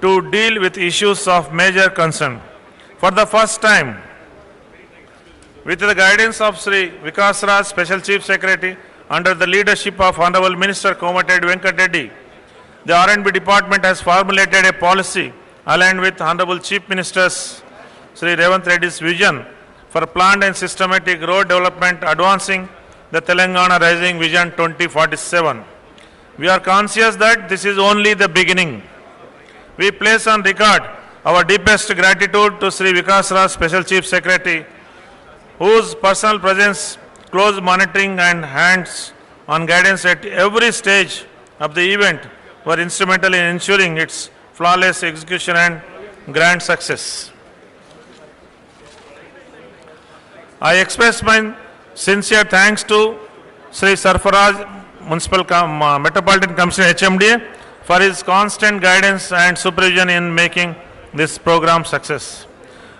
B: to deal with issues of major concern. For the first time, with the guidance of Sri Vikas Raj, Special Chief Secretary, under the leadership of Honorable Minister Komatreddy Reddy, the R&B Department has formulated a policy aligned with Honorable Chief Minister's Sri Reddy's vision for planned and systematic road development advancing the Telangana Rising Vision 2047. We are conscious that this is only the beginning. We place on record our deepest gratitude to Sri Vikas Raj, Special Chief Secretary, whose personal presence, close monitoring and hands-on guidance at every stage of the event were instrumental in ensuring its flawless execution and grand success. I express my sincere thanks to Sri Sarfaraj, Metropolitan Commissioner HMDA, for his constant guidance and supervision in making this program success.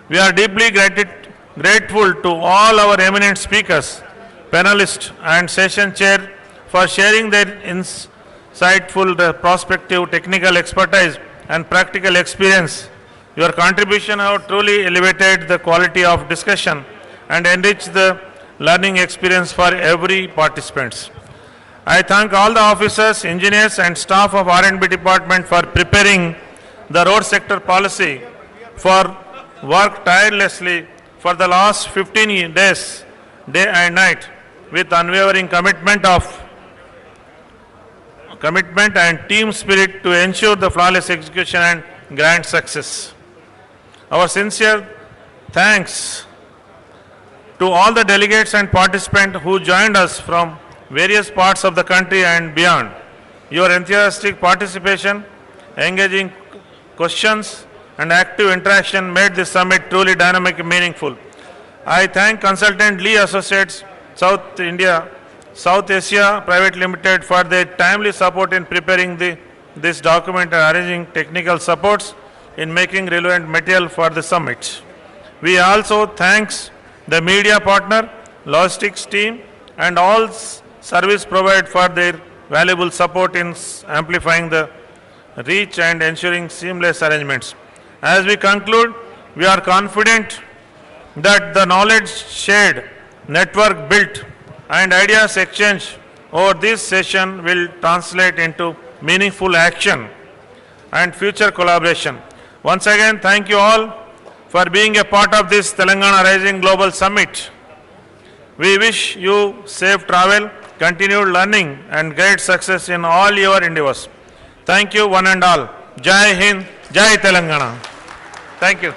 B: We are deeply grateful to all our eminent speakers, panelists and session chair for sharing their insightful prospective technical expertise and practical experience. Your contribution have truly elevated the quality of discussion and enriched the learning experience for every participant. I thank all the officers, engineers and staff of R&B department for preparing the road sector policy, for work tirelessly for the last 15 days, day and night, with unwavering commitment and team spirit to ensure the flawless execution and grand success. Our sincere thanks to all the delegates and participants who joined us from various parts of the country and beyond. Your enthusiastic participation, engaging questions and active interaction made this summit truly dynamic and meaningful. I thank consultant Lee Associates, South Asia Private Limited for their timely support in preparing this document and arranging technical supports in making relevant material for the summit. We also thank the media partner, logistics team and all service provided for their valuable support in amplifying the reach and ensuring seamless arrangements. As we conclude, we are confident that the knowledge shared, network built and ideas exchanged over this session will translate into meaningful action and future collaboration. Once again, thank you all for being a part of this Telangana Rising Global Summit. We wish you safe travel, continued learning and great success in all your endeavors. Thank you one and all. Jai Hind, Jai Telangana. Thank you.